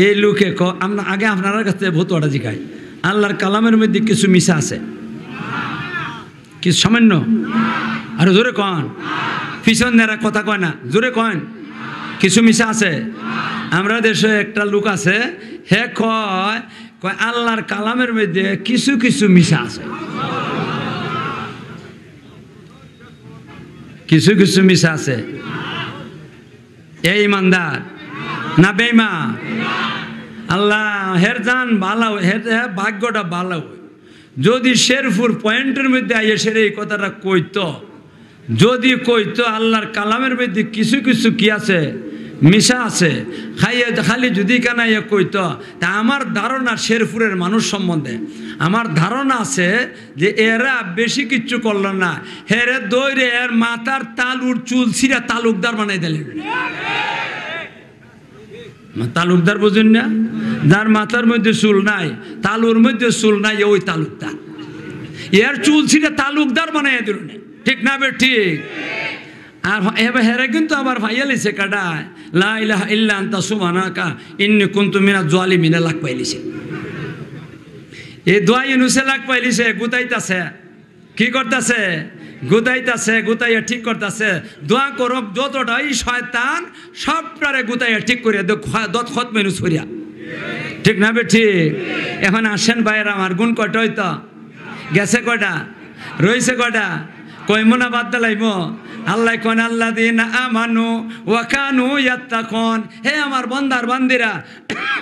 এই লোকে আমরা আগে আপনার কাছে ভতুয়াটা জিগাই আল্লাহর কালামের মধ্যে কিছু মিশা আছে কিছু সামান্য আর ধরে কন পিছনেরা কথা কয় না, জোরে কয়, কিছু মিশা আছে। আমরা দেশে একটা লোক আছে, হে কয় কয় আল্লাহর কালামের মধ্যে কিছু কিছু মিশা আছে, কিছু কিছু মিশা আছে। এই ইমানদার না বেঈমান? আল্লাহ হের জান ভালো, হের ভাগ্যটা ভালো। যদি শেরপুর পয়েন্টের মধ্যে আইয়ে সেরে এই কথাটা কইতো, যদি কইতো আল্লাহর কালামের মধ্যে কিছু কিছু কি আছে, মিশা আছে, খাইয়ে খালি যদি কানাইয়া কইতো, তা আমার ধারণা শেরপুরের মানুষ সম্বন্ধে আমার ধারণা আছে যে এরা বেশি কিচ্ছু করলো না, হেরে দৌড়ে এর মাথার তালুর চুল ছিঁড়া তালুকদার বানাই দিলেন। তালুকদার বুঝুন না? যার মাথার মধ্যে চুল নাই, তালুর মধ্যে চুল নাই, ওই তালুকদার। এর চুল ছিঁড়ে তালুকদার বানাই দিল, ঠিক না বে ঠিক? আর এবার হেরে কিন্তু আবার ভাইয়ালিছে কাটায় লা ইলাহা ইল্লা আনতা সুবহানাকা ইন্নী কুনতু মিনাজ জালিমিন লাগ পাইলিছে। এই দোয়া ইউনুসে লাগ পাইলিছে, গুতাইতাছে, কি করতেছে? গুতাইতাছে, গুতাইয়া ঠিক করতেছে। দোয়া করক যতটাই শয়তান সবটারে গুতাইয়া ঠিক করিয়া দত খত মেনুস করিয়া, ঠিক না বে ঠিক? এখন আসেন ভাইয়ের আমার, গুণ কয়টা হইতো? গেছে কয়টা? রইছে কয়টা? কইমো না বাদ দিলাইব? আল্লাহ কোন আল্লাযীনা আমানু ওয়া কানু ইয়াত্তাকুন, হে আমার বান্দার বান্দিরা,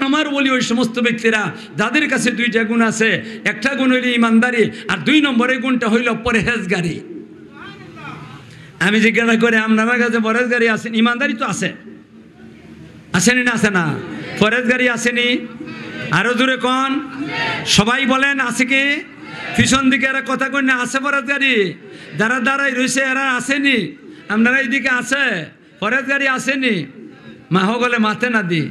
আমার বলি ওই সমস্ত ব্যক্তিরা যাদের কাছে দুইটা গুণ আছে। একটা গুণ হইল ইমানদারি, আর 2 নম্বরের গুণটা হইল পরহেজগারি। আমি জিজ্ঞাসা করে আপনার কাছে পরহেজগারি আছেন? ইমানদারি তো আছে, আসেনি না? আছে না? পরহেজগারি আসেনি? আরো জোরে কোন, সবাই বলেন আছে কি? পিছন দিকে এরা কথা কই না, আছে পরহেজগারি? যারা দাঁড়াই রয়েছে এরা আসেনি? আপনারা এইদিকে আছে পরহেজগারি আসেনি? মাহ গলে মাথে না দি,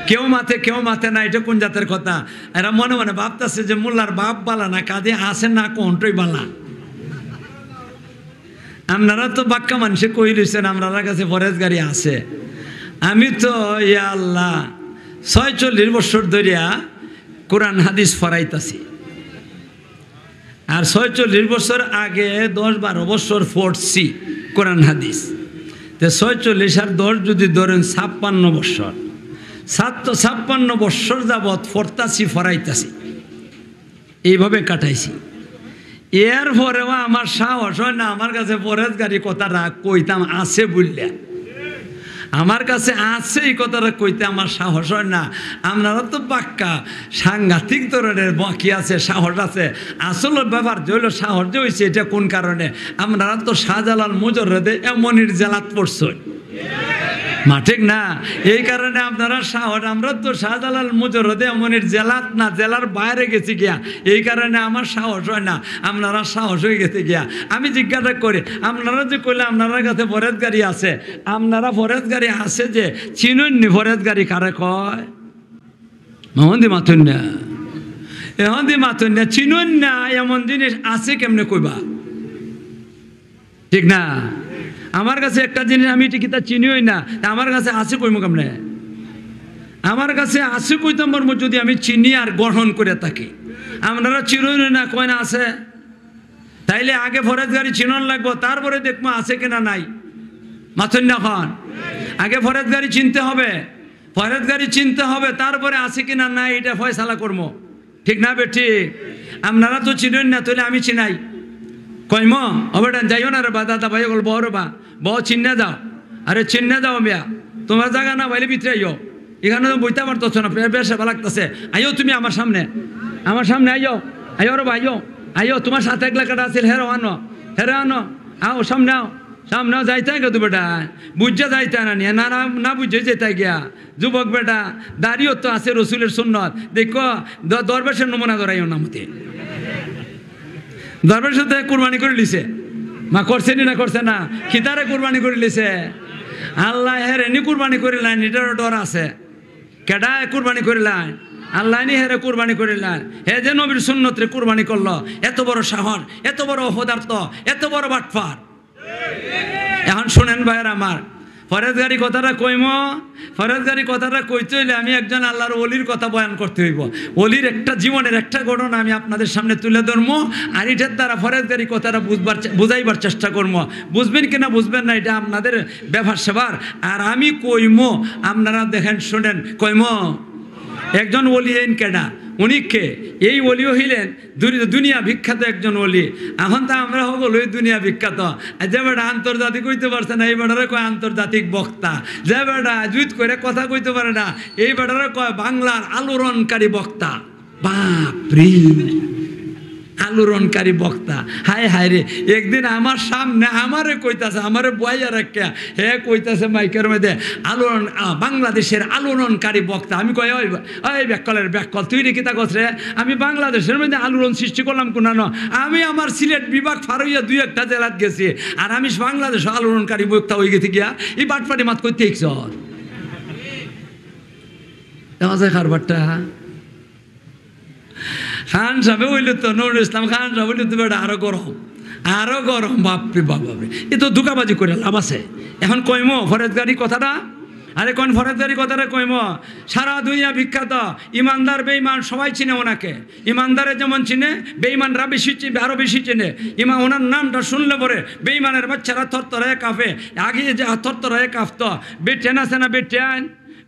কেউ মাথে কেউ মাথে না, এটা কোন জাতের কথা? এরা মনে মনে ভাবতেছে যে মোল্লার বাপ বালা না কাঁদে আসে না কোনটাই বালা। আপনারা তো বাক্কা মানুষে কই রয়েছেন আপনারা কাছে পরহেজগারি আছে। আমি তো ইয়া আল্লাহ 46 বছর ধরিয়া কোরআন হাদিস পড়াইতাছি, আর 46 বছর আগে 10-12 বছর পড়ছি কোরআন হাদিস। তো 46 আর 10 যদি ধরেন 56 বছর, 56 বছর যাবৎ পড়তাছি পড়াইতাছি, এইভাবে কাটাইছি। এর পরেও আমার সাহস হয় না আমার কাছে পরহেজগারি কথাটা কইতাম আছে বললে, আমার কাছে আছে এই কথাটা কইতে আমার সাহস হয় না। আপনারা তো পাক্কা সাংঘাতিক ধরনের বাকি আছে, সাহস আছে। আসল ব্যাপার যে হইল সাহস যে হয়েছে এটা কোন কারণে? আপনারা তো শাহজালাল মুজররদে এমনির জেলাত পড়ছেন, মা ঠিক না? এই কারণে আপনারা সাহস। আমরা তো শাহজালাল মুজররদে এমনির জেলাত না, জেলার বাইরে গেছি গিয়া, এই কারণে আমার সাহস হয় না। আপনারা সাহস হয়ে গেছে গিয়া। আমি জিজ্ঞাসা করি, আপনারা যে কইলে আপনার কাছে পরহেজগারি আছে, আপনারা পরহেজগারি আছে যে চিনুননি পরহেজগারি কারে কয়? মহন্দি মাথুন না, এহন্দি মাথুন না, চিনুন না এমন জিনিস আছে কেমনে কইবা, ঠিক না? আমার কাছে একটা জিনিস আমি টিকিটা চিনিই না, আমার কাছে আছে কইমু কেমনে? আমার কাছে আছে কইতাম মর্ম যদি আমি চিনি আর গ্রহণ করে থাকি। আপনারা চিনুই না, কয় না আছে। তাইলে আগে পরহেজগারি চিনন লাগবো, তারপরে দেখবো আছে কিনা নাই। মাথুন না খান, আগে পরহেজগারি চিনতে হবে, পরহেজগারি চিনতে হবে, তারপরে আছে কিনা নাই এটা ফয়সালা করবো, ঠিক না বেটি? আপনারা তো চিনেন না, তাহলে আমি চিনাই কইম অবেটা যাইও না রে বা দাদা ভাই বল বড় বা বউ চিন্নে যাও। আরে চিন্নে যাও মিয়া, তোমার জায়গা না বাইলে ভিতরে আইও, এখানে তো বইতে পারতো না, বেশ ভালো লাগতেছে। আইও তুমি আমার সামনে, আমার সামনে আইও, আইও রে ভাইও, আইও তোমার সাথে এক লাখাটা আছে, হেরো আনো, হেরে আনো, আও সামনে, আও সামনে যাইতে গে তু বেটা, বুঝা যাইতে না নিয়ে, না না বুঝে যেতে গিয়া। যুবক বেটা দাঁড়িয়ে তো আছে রসুলের সুন্নত, দেখো দরবেশের নমুনা ধরাইও না মতে। দরবেশ সাথে কুরবানি করে লিছে, মা করছে নি না করছে না, খিতারে কুরবানি করে লিছে। আল্লাহ হেরে নি কুরবানি করিলেন, এটারও ডর আছে। কেডা কুরবানি করিলেন? আল্লাহ নি হেরে কুরবানি করিলেন। হে যে নবীর সুন্নত রে কুরবানি করলো, এত বড় সাহস, এত বড় অপদার্থ, এত বড় বাটপার। এখন শোনেন ভাইয়ের আমার, ফরেজগারি কথাটা কইম, ফরেজগারি কথাটা কইতে হইলে আমি একজন আল্লাহর ওলির কথা বয়ান করতে হইব। ওলির একটা জীবনের একটা ঘটনা আমি আপনাদের সামনে তুলে ধরবো, আর এটার দ্বারা ফরেজগারি কথাটা বুঝাইবার চেষ্টা করবো। বুঝবেন কিনা বুঝবেন না এটা আপনাদের ব্যাপার সেবার। আর আমি কইম, আপনারা দেখেন শোনেন, কইম একজন ওলি এন কেডা, উনি কে? এই ওলিও হইলেন দুনিয়া বিখ্যাত একজন ওলি। এখন তো আমরা হল ওই দুনিয়া বিখ্যাত। যে বেটা আন্তর্জাতিক কইতে পারছে না, এই বেটারে কয় আন্তর্জাতিক বক্তা। যে বেটা জুত করে কথা কইতে পারে না, এই বেটারে কয় বাংলার আলোড়নকারী বক্তা। বাপরে, আলোড়নকারী বক্তা! হায় হায় রে, একদিন আমার সামনে আমারে কইতাছে, আমারে বয়াইয়া রাখিয়া হে কইতাছে মাইকের মধ্যে, আলোড়ন বাংলাদেশের আলোড়নকারী বক্তা। আমি কই ওই ব্যাককলের ব্যাককল, তুই রেখে তা কস রে, আমি বাংলাদেশের মধ্যে আলোড়ন সৃষ্টি করলাম কোনানো? আমি আমার সিলেট বিভাগ ফারইয়া 2-1টা জেলাত গেছি, আর আমি বাংলাদেশ আলোড়নকারী বক্তা হয়ে গেছি গিয়া এই বাটপাটি মাত করতে ইচ্ছ কারবারটা। খান সাহেব হইলে তো নুরুল ইসলাম খান সাহেব হইলে তো বেটা আরো গরম, আরো গরম। বাপরে বাপরে, এ তো ধোকাবাজি করে লাভ আছে। এখন কইম ফরেজগারি কথাটা, আরে কোন ফরেজগারি কথাটা কইম? সারা দুনিয়া বিখ্যাত, ইমানদার বেঈমান সবাই চিনে ওনাকে। ইমানদারে যেমন চিনে, বেঈমানরা বেশি আরো বেশি চিনে। ওনার নামটা শুনলে পরে বেঈমানের বাচ্চারা থরথরায় কাঁপে। আগে যে থরথরায় কাঁপত, বেটেন আছে না, বেটেন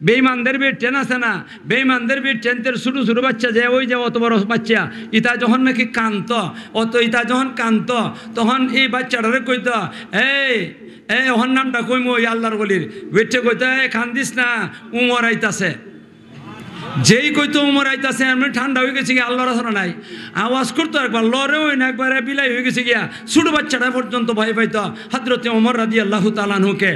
বেঈমানদের বেটেন আছে না, বেঈমানদের বেটেনদের ছোটো ছোটো বাচ্চা যে ওই যে অত বড় বাচ্চা, ইতা যখন নাকি কান্ত, ইতা যখন কান্ত, তখন এই বাচ্চাটারে কইত, এই ওর নামটা কইম ওই আল্লাহর বলির বেটে কইত, কান্দিস না, উমর আইতাছে। যেই কইতো উমর আইতাছে, আমি ঠান্ডা হয়ে গেছি গিয়া, আল্লাহর আসনা নাই, আওয়াজ করতো একবার, লড়ে হই না একবারে বিলাই হয়ে গেছে গিয়া, ছোটো বাচ্চাটা পর্যন্ত ভয় পাইত হযরতে ওমর রাদিয়াল্লাহু তাআলা আনহুকে।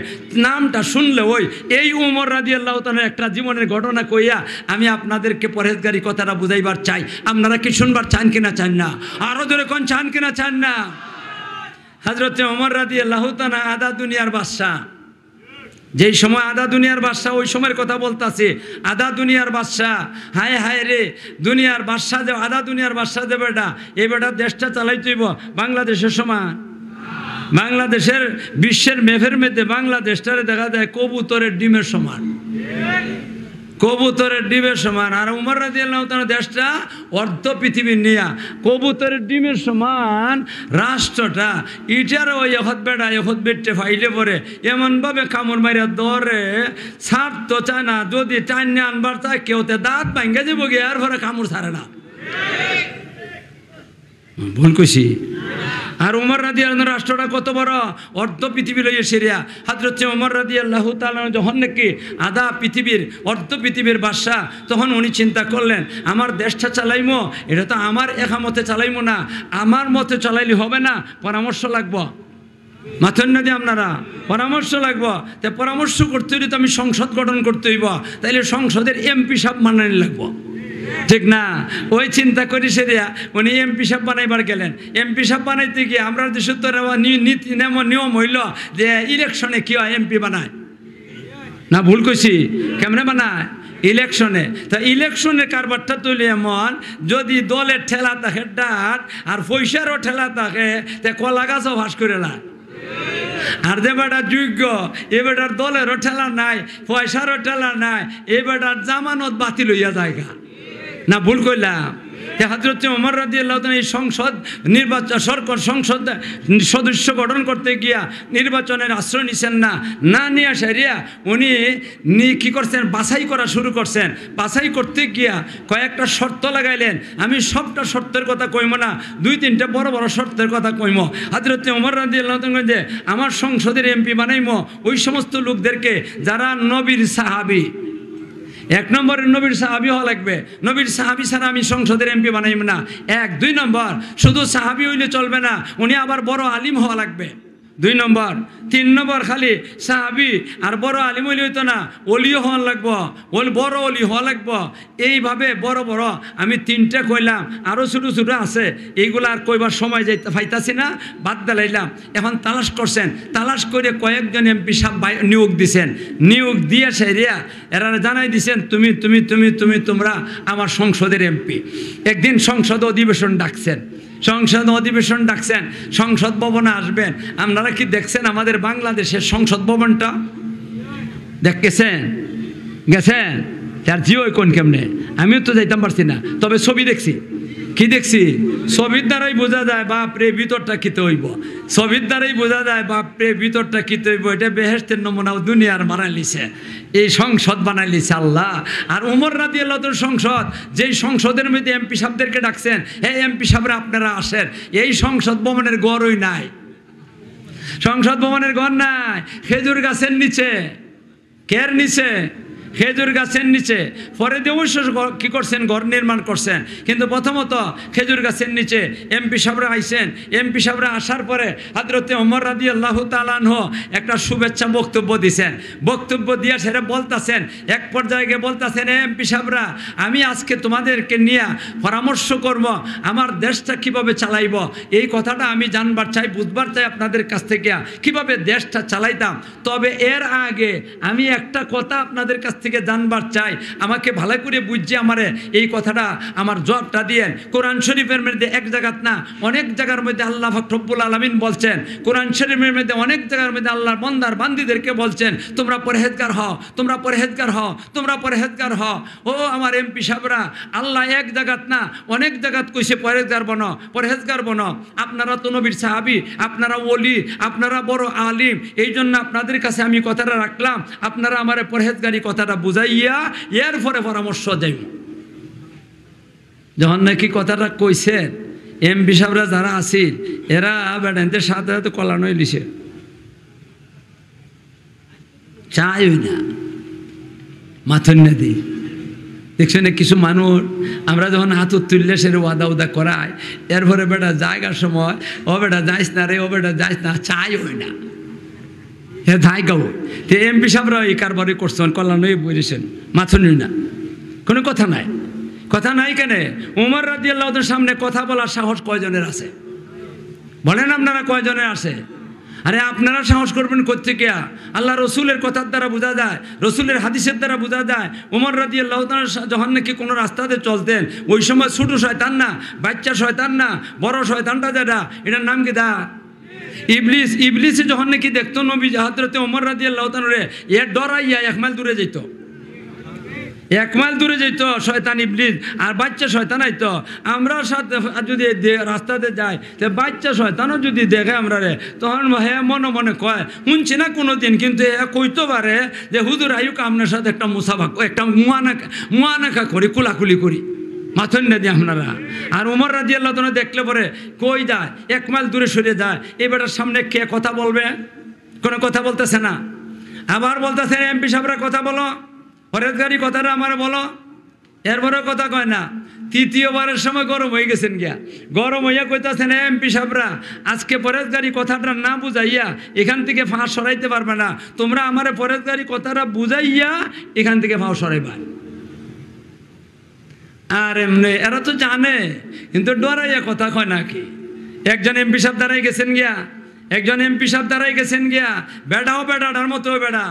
নামটা শুনলে ওই এই ওমর রাদিয়াল্লাহু তাআলার একটা জীবনের ঘটনা কইয়া আমি আপনাদেরকে পরহেজগারি কথাটা বুঝাইবার চাই। আপনারা কি শুনবার চান কিনা চান না? আরো জোরে কোন চান কিনা চান না? হযরতে ওমর রাদিয়াল্লাহু তাআলা আদা দুনিয়ার বাদশা। যেই সময় আদা দুনিয়ার বাদশাহ, ওই সময়ের কথা বলতাছে। আদা দুনিয়ার বাদশাহ, হায় হায় রে, দুনিয়ার বাদশাহ যে আদা দুনিয়ার বাদশাহ যে বেটা, এই বেটা দেশটা চালাইতেইব বাংলাদেশের সমান। বাংলাদেশের বিশ্বের মেপের মধ্যে বাংলাদেশটারে দেখা যায় কবুতরের ডিমের সমান, কবুতরের ডিমের সমান। আর উমর রাদিয়াল্লাহু তাআলা দেশটা অর্ধ পৃথিবীর নিয়া কবুতরের ডিমের সমান রাষ্ট্রটা। ইটার ওই এখন বেড়া এখন বেটে ফাইলে পরে এমনভাবে কামড় মারিয়া দরে ছাড় তো চায় না, যদি টাইনে আনবার চায় কেউতে দাঁত ভাঙ্গে যাবো গিয়ে, আর পরে কামড় ছাড়ে না। ভুল কইছি? আর উমর রাদিয়াল্লাহু রাষ্ট্রটা কত বড়, অর্ধ পৃথিবী লইয়া সেরিয়া। হযরতে ওমর রাদিয়াল্লাহু তাআলা যখন নাকি আধা পৃথিবীর অর্ধ পৃথিবীর বাদশা, তখন উনি চিন্তা করলেন আমার দেশটা চালাইমো, এটা তো আমার একামতে চালাইমো না, আমার মতে চালাইলে হবে না, পরামর্শ লাগবো। মাথেন না দিয়ে আপনারা পরামর্শ লাগবো। তাই পরামর্শ করতে হইলে তো আমি সংসদ গঠন করতে হইব, তাইলে সংসদের এমপি সাহেব মানানি লাগবো, ঠিক না? ওই চিন্তা করি সেরিয়া উনি এমপি সাহেব বানাইবার গেলেন। এমপি সাহেব বানাইতে গিয়ে আমরা দেশের তো নীতি নিয়ম হইল যে ইলেকশনে কি হয়, এমপি বানায় না? ভুল কইছি? কেমনে বানায়? ইলেকশনে। তা ইলেকশনের কারবারটা তুলে এমন, যদি দলের ঠেলা থাকে ডাট আর পয়সারও ঠেলা থাকে, তে কলা গাছও ভাস করে না। আর যে বেটা যোগ্য, এ বেটার দলেরও ঠেলা নাই, পয়সারও ঠেলা নাই, এ বেটার জামানত বাতিল হইয়া জায়গা না? ভুল কইলাম? হযরত ওমর রাদিয়াল্লাহু তাআলা এই সংসদ নির্বাচন সরকার সংসদ সদস্য গঠন করতে গিয়া নির্বাচনের আশ্রয় নিছেন না, না নিয়ে সারিয়া উনি কি করছেন, বাছাই করা শুরু করছেন। বাছাই করতে গিয়া কয়েকটা শর্ত লাগাইলেন। আমি সবটা শর্তের কথা কইম না, 2-3টা বড় বড় শর্তের কথা কইম। হযরত ওমর রাদিয়াল্লাহু তাআলা যে আমার সংসদের এমপি বানাইমো ওই সমস্ত লোকদেরকে যারা নবীর সাহাবী, 1 নম্বরের নবীর সাহাবী হওয়া লাগবে। নবীর সাহাবী ছাড়া আমি সংসদের এমপি বানাইব না। 2 নম্বর শুধু সাহাবী হইলে চলবে না, উনি আবার বড় আলিম হওয়া লাগবে। 2 নম্বর। 3 নম্বর খালি সাহাবী আর বড় আলিম হইলে হইতো না, অলিও হওয়া লাগবো, বড় অলি হওয়া লাগবো। এইভাবে বড় বড় আমি 3টা কইলাম, আরও ছোটো ছোটো আছে, এইগুলো আর কইবার সময় যাইতে পাইতাছি না, বাদ দিলাইলাম। এখন তালাশ করছেন, তালাশ করে কয়েকজন এমপি সাহেব নিয়োগ দিছেন। নিয়োগ দিয়ে সেরিয়া এরা জানাই দিছেন তুমি তুমি তুমি তুমি তোমরা আমার সংসদের এমপি। একদিন সংসদ অধিবেশন ডাকছেন, সংসদ অধিবেশন ডাকছেন, সংসদ ভবনে আসবেন। আপনারা কি দেখছেন আমাদের বাংলাদেশের সংসদ ভবনটা? দেখেছেন গেছেন তার জিও কোন কেমনে আমিও তো যাইতাম পারছি না, তবে ছবি দেখছি। কি দেখছি? ছবির দ্বারাই বোঝা যায় বাপরে ভিতরটা কিতে হইব, ছবির দ্বারাই বোঝা যায় বাপরে ভিতরটা কিতে হইব। এটা বেহেশতের নমুনাও দুনিয়ার বানাই লিছে, এই সংসদ বানাই লিছে আল্লাহ। আর উমর রাদিয়াল্লাহু সংসদ, যেই সংসদের মধ্যে এমপি সাহেবদেরকে ডাকছেন, এই এমপি সাহেবরা আপনারা আসেন, এই সংসদ ভবনের গড়ই নাই, সংসদ ভবনের ঘর নাই, খেজুর গাছের নিচে। কের নিচে? খেজুর গাছের নিচে। পরে দিয়ে অবশ্য কী করছেন, ঘর নির্মাণ করছেন, কিন্তু প্রথমত খেজুর গাছের নিচে এমপি সাহেবরা আইসেন। এমপি সাহেবরা আসার পরে হযরতে ওমর রাদিয়াল্লাহু তাআলা আনহু একটা শুভেচ্ছা বক্তব্য দিয়েছেন। বক্তব্য দিয়ে সেটা বলতেছেন, এক পর্যায়ে গিয়ে বলতেছেন, এমপি সাহেবরা আমি আজকে তোমাদেরকে নিয়ে পরামর্শ করব আমার দেশটা কিভাবে চালাইব। এই কথাটা আমি জানবার চাই, বুঝবার চাই আপনাদের কাছ থেকে কিভাবে দেশটা চালাইতাম। তবে এর আগে আমি একটা কথা আপনাদের কাছ থেকে জানবার চাই, আমাকে ভালো করে বুঝছে আমারে এই কথাটা আমার জবাবটা দিয়েন। কোরআন শরীফের মধ্যে এক জায়গাত না অনেক জায়গার মধ্যে আল্লাহ পাক রব্বুল আলামিন বলছেন, কোরআন শরীফের মধ্যে অনেক জায়গার মধ্যে আল্লাহর বান্দার বান্দীদেরকে বলছেন, তোমরা পরহেজগার হও, তোমরা পরহেজগার হও, তোমরা পরহেজগার হও। ও আমার এমপি সাহেবরা, আল্লাহ এক জায়গাত না অনেক জায়গাত কইছে পরহেজগার বনো, পরহেজগার বনো। আপনারা তো নবীর সাহাবী, আপনারা ওলি, আপনারা বড় আলিম, এই জন্য আপনাদের কাছে আমি কথাটা রাখলাম, আপনারা আমার পরহেজগারি কথাটা বুঝাইয়া এরপরে পরামর্শ দেব। যখন নাকি কথাটা কইছে, এমপি সাহেবরা যারা আছিল এরা বেড়াইতে সাথে সাথে কলানো লিছে, চাই না মাথন না দিই। দেখছেন কিছু মানুষ আমরা যখন হাত তুললে সে ওয়াদা উদা করায়, এরপরে বেটা জায়গার সময় ও বেটা যাইস না রে, ও বেটা যাইস না, চাই হই না, হে ধাই গাও। তো এমপি সাহেবরা এই কারবারই করছেন, কল্যাণই বলেছেন, মাথুনি না, কোনো কথা নাই। কথা নাই কেন? উমর রাদিয়াল্লাহুর সামনে কথা বলার সাহস কয়জনের আছে বলেন? আপনারা কয়জনের আছে? আরে আপনারা সাহস করবেন কোত্থেকে? আল্লাহ রসুলের কথার দ্বারা বোঝা যায়, রসুলের হাদিসের দ্বারা বোঝা যায়। উমর রাদিয়াল্লাহু তাআলা যখন নাকি কোনো রাস্তাতে চলতেন, ওই সময় ছোট শয়তান না, বাচ্চা শয়তান না, বড় শয়তানটা যেটা, এটার নাম কি? দা ইবলিস। ইবলিসে যখন নাকি দেখতো নবী হযরতে ওমর রাদিয়াল্লাহু তাআলা রে, এর ডরাইয়া 1 মাইল দূরে যেত, 1 মাইল দূরে যেত শয়তান ইবলিস। আর বাচ্চা শয়তান আইতো, আমরা সাথে যদি রাস্তাতে যাই, তো বাচ্চা শয়তানও যদি দেখে আমরা রে, তখন হে মনে মনে কয়, শুনছি না কোনো দিন, কিন্তু এ কইতে পারে যে হুজুর আয়ুক আপনার সাথে একটা মুসাফা, একটা মুয়ানাকা করি, কুলাকুলি করি, মাথন না দিয়ে আপনারা। আর উমর রাদিয়াল্লাহু তাআলা দেখলে পরে কই যায়, 1 মাইল দূরে সরে যায়। এই বেটার সামনে কে কথা বলবে? কোনো কথা বলতেছে না। আবার বলতেছে, এমপি সাহেবরা কথা বলো, পরেজগারি কথাটা আমার বলো, এরপরে কথা কয় না। তৃতীয়বারের সময় গরম হয়ে গেছেন গিয়া, গরম হইয়া কইতাছেন, এমপি সাহেবরা আজকে পরেজগারি কথাটা না বুঝাইয়া এখান থেকে ফাঁস সরাইতে পারবে না, তোমরা আমার পরেজগারি কথাটা বুঝাইয়া এখান থেকে ফাঁস সরাইবা। আর এমনি এরা তো জানে, কিন্তু ডরাইয়া কথা কয় নাকি। একজন এমপি সাহেব দাঁড়াই গেছেন গিয়া, একজন এমপি সাহেব দাঁড়াই গেছেন গিয়া, বেড়াও বেড়াটার মতো বেড়া,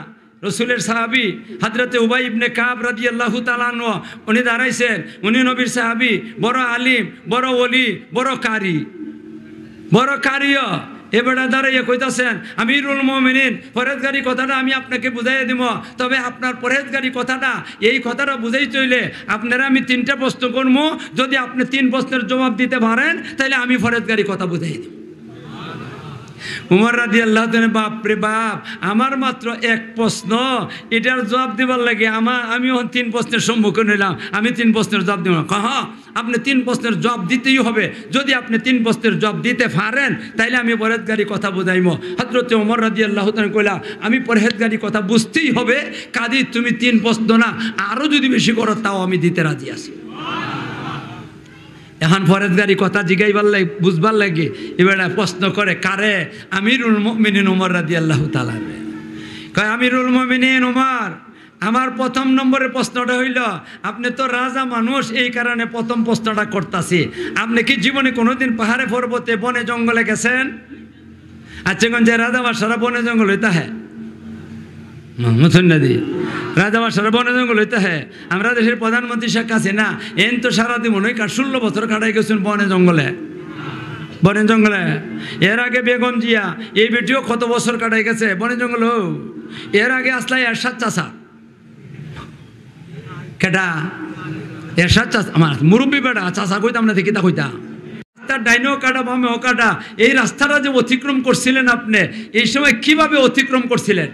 রসুলের সাহাবি হযরতে উবাই ইবনে কাব রাদিয়াল্লাহু তাআলা আনহু, উনি দাঁড়াইছেন, উনি নবীর সাহাবি, বড় আলিম, বড় ওলি, বড় কারি, বড় কারিও। এবারে দাঁড়াইয়া কইতাছেন, আমিরুল মুমিনিন, পরেজগারি কথাটা আমি আপনাকে বুঝাইয়া দিব, তবে আপনার পরেজগারি কথাটা, এই কথাটা বুঝাই চইলে আপনারা আমি 3টা প্রশ্ন করবো, যদি আপনি 3 প্রশ্নের জবাব দিতে পারেন তাহলে আমি পরেজগারি কথা বুঝাই দিব। উমর রাদিয়াল্লাহু তাআলা, বাপ রে বাপ, আমার মাত্র 1 প্রশ্ন, এটার জবাব দিবার লাগে আমি 3 প্রশ্নের সম্মুখীন হইলাম, আমি 3 প্রশ্নের জবাব দিব না। হ্যাঁ, আপনি 3 প্রশ্নের জবাব দিতেই হবে, যদি আপনি 3 প্রশ্নের জবাব দিতে পারেন তাইলে আমি পরহেজগারি কথা বুঝাইমো। হযরতে ওমর রাদিয়াল্লাহু তাআলা কইলা, আমি পরহেজগারি কথা বুঝতেই হবে, কাদি তুমি 3 প্রশ্ন না আরও যদি বেশি করো তাও আমি দিতে রাজি আছি। এখন পরেজগারি কথা জিগাইবার লাগে, বুঝবার লাগে, এবার প্রশ্ন করে কারে? আমিরুল মুমিনিন ওমর রাদিয়াল্লাহু তাআলা কয়, আমিরুল মুমিনিন ওমর, আমার 1ম নম্বরের প্রশ্নটা হইল, আপনি তো রাজা মানুষ, এই কারণে 1ম প্রশ্নটা করতেছি, আপনি কি জীবনে কোনোদিন পাহাড়ে পর্বতে বনে জঙ্গলে গেছেন? আচ্ছা, যে রাজা বাদশারা বনে জঙ্গল হইতা হ্যাঁ, মুসন্নাদি রাজা বাদশারা বনে জঙ্গল হইতে হ্যাঁ। আমরা দেশের প্রধানমন্ত্রী শেখ হাসিনা, এন তো সারাদিন মনে হয় 16 বছর কাটাই গেছেন বনে জঙ্গলে, বনে জঙ্গলে। এর আগে বেগম জিয়া, এই ভিডিও কত বছর কাটাই গেছে বনে জঙ্গল। এর আগে আসলাই এরশাদ চাচা, কেটা এরশাদ চাচা, আমার মুরব্বী বেটা চাচা কইতাম না দেখি তা কইতাম। রাস্তার ডাইনেও কাটা বামেও কাটা, এই রাস্তাটা যে অতিক্রম করছিলেন আপনি, এই সময় কিভাবে অতিক্রম করছিলেন?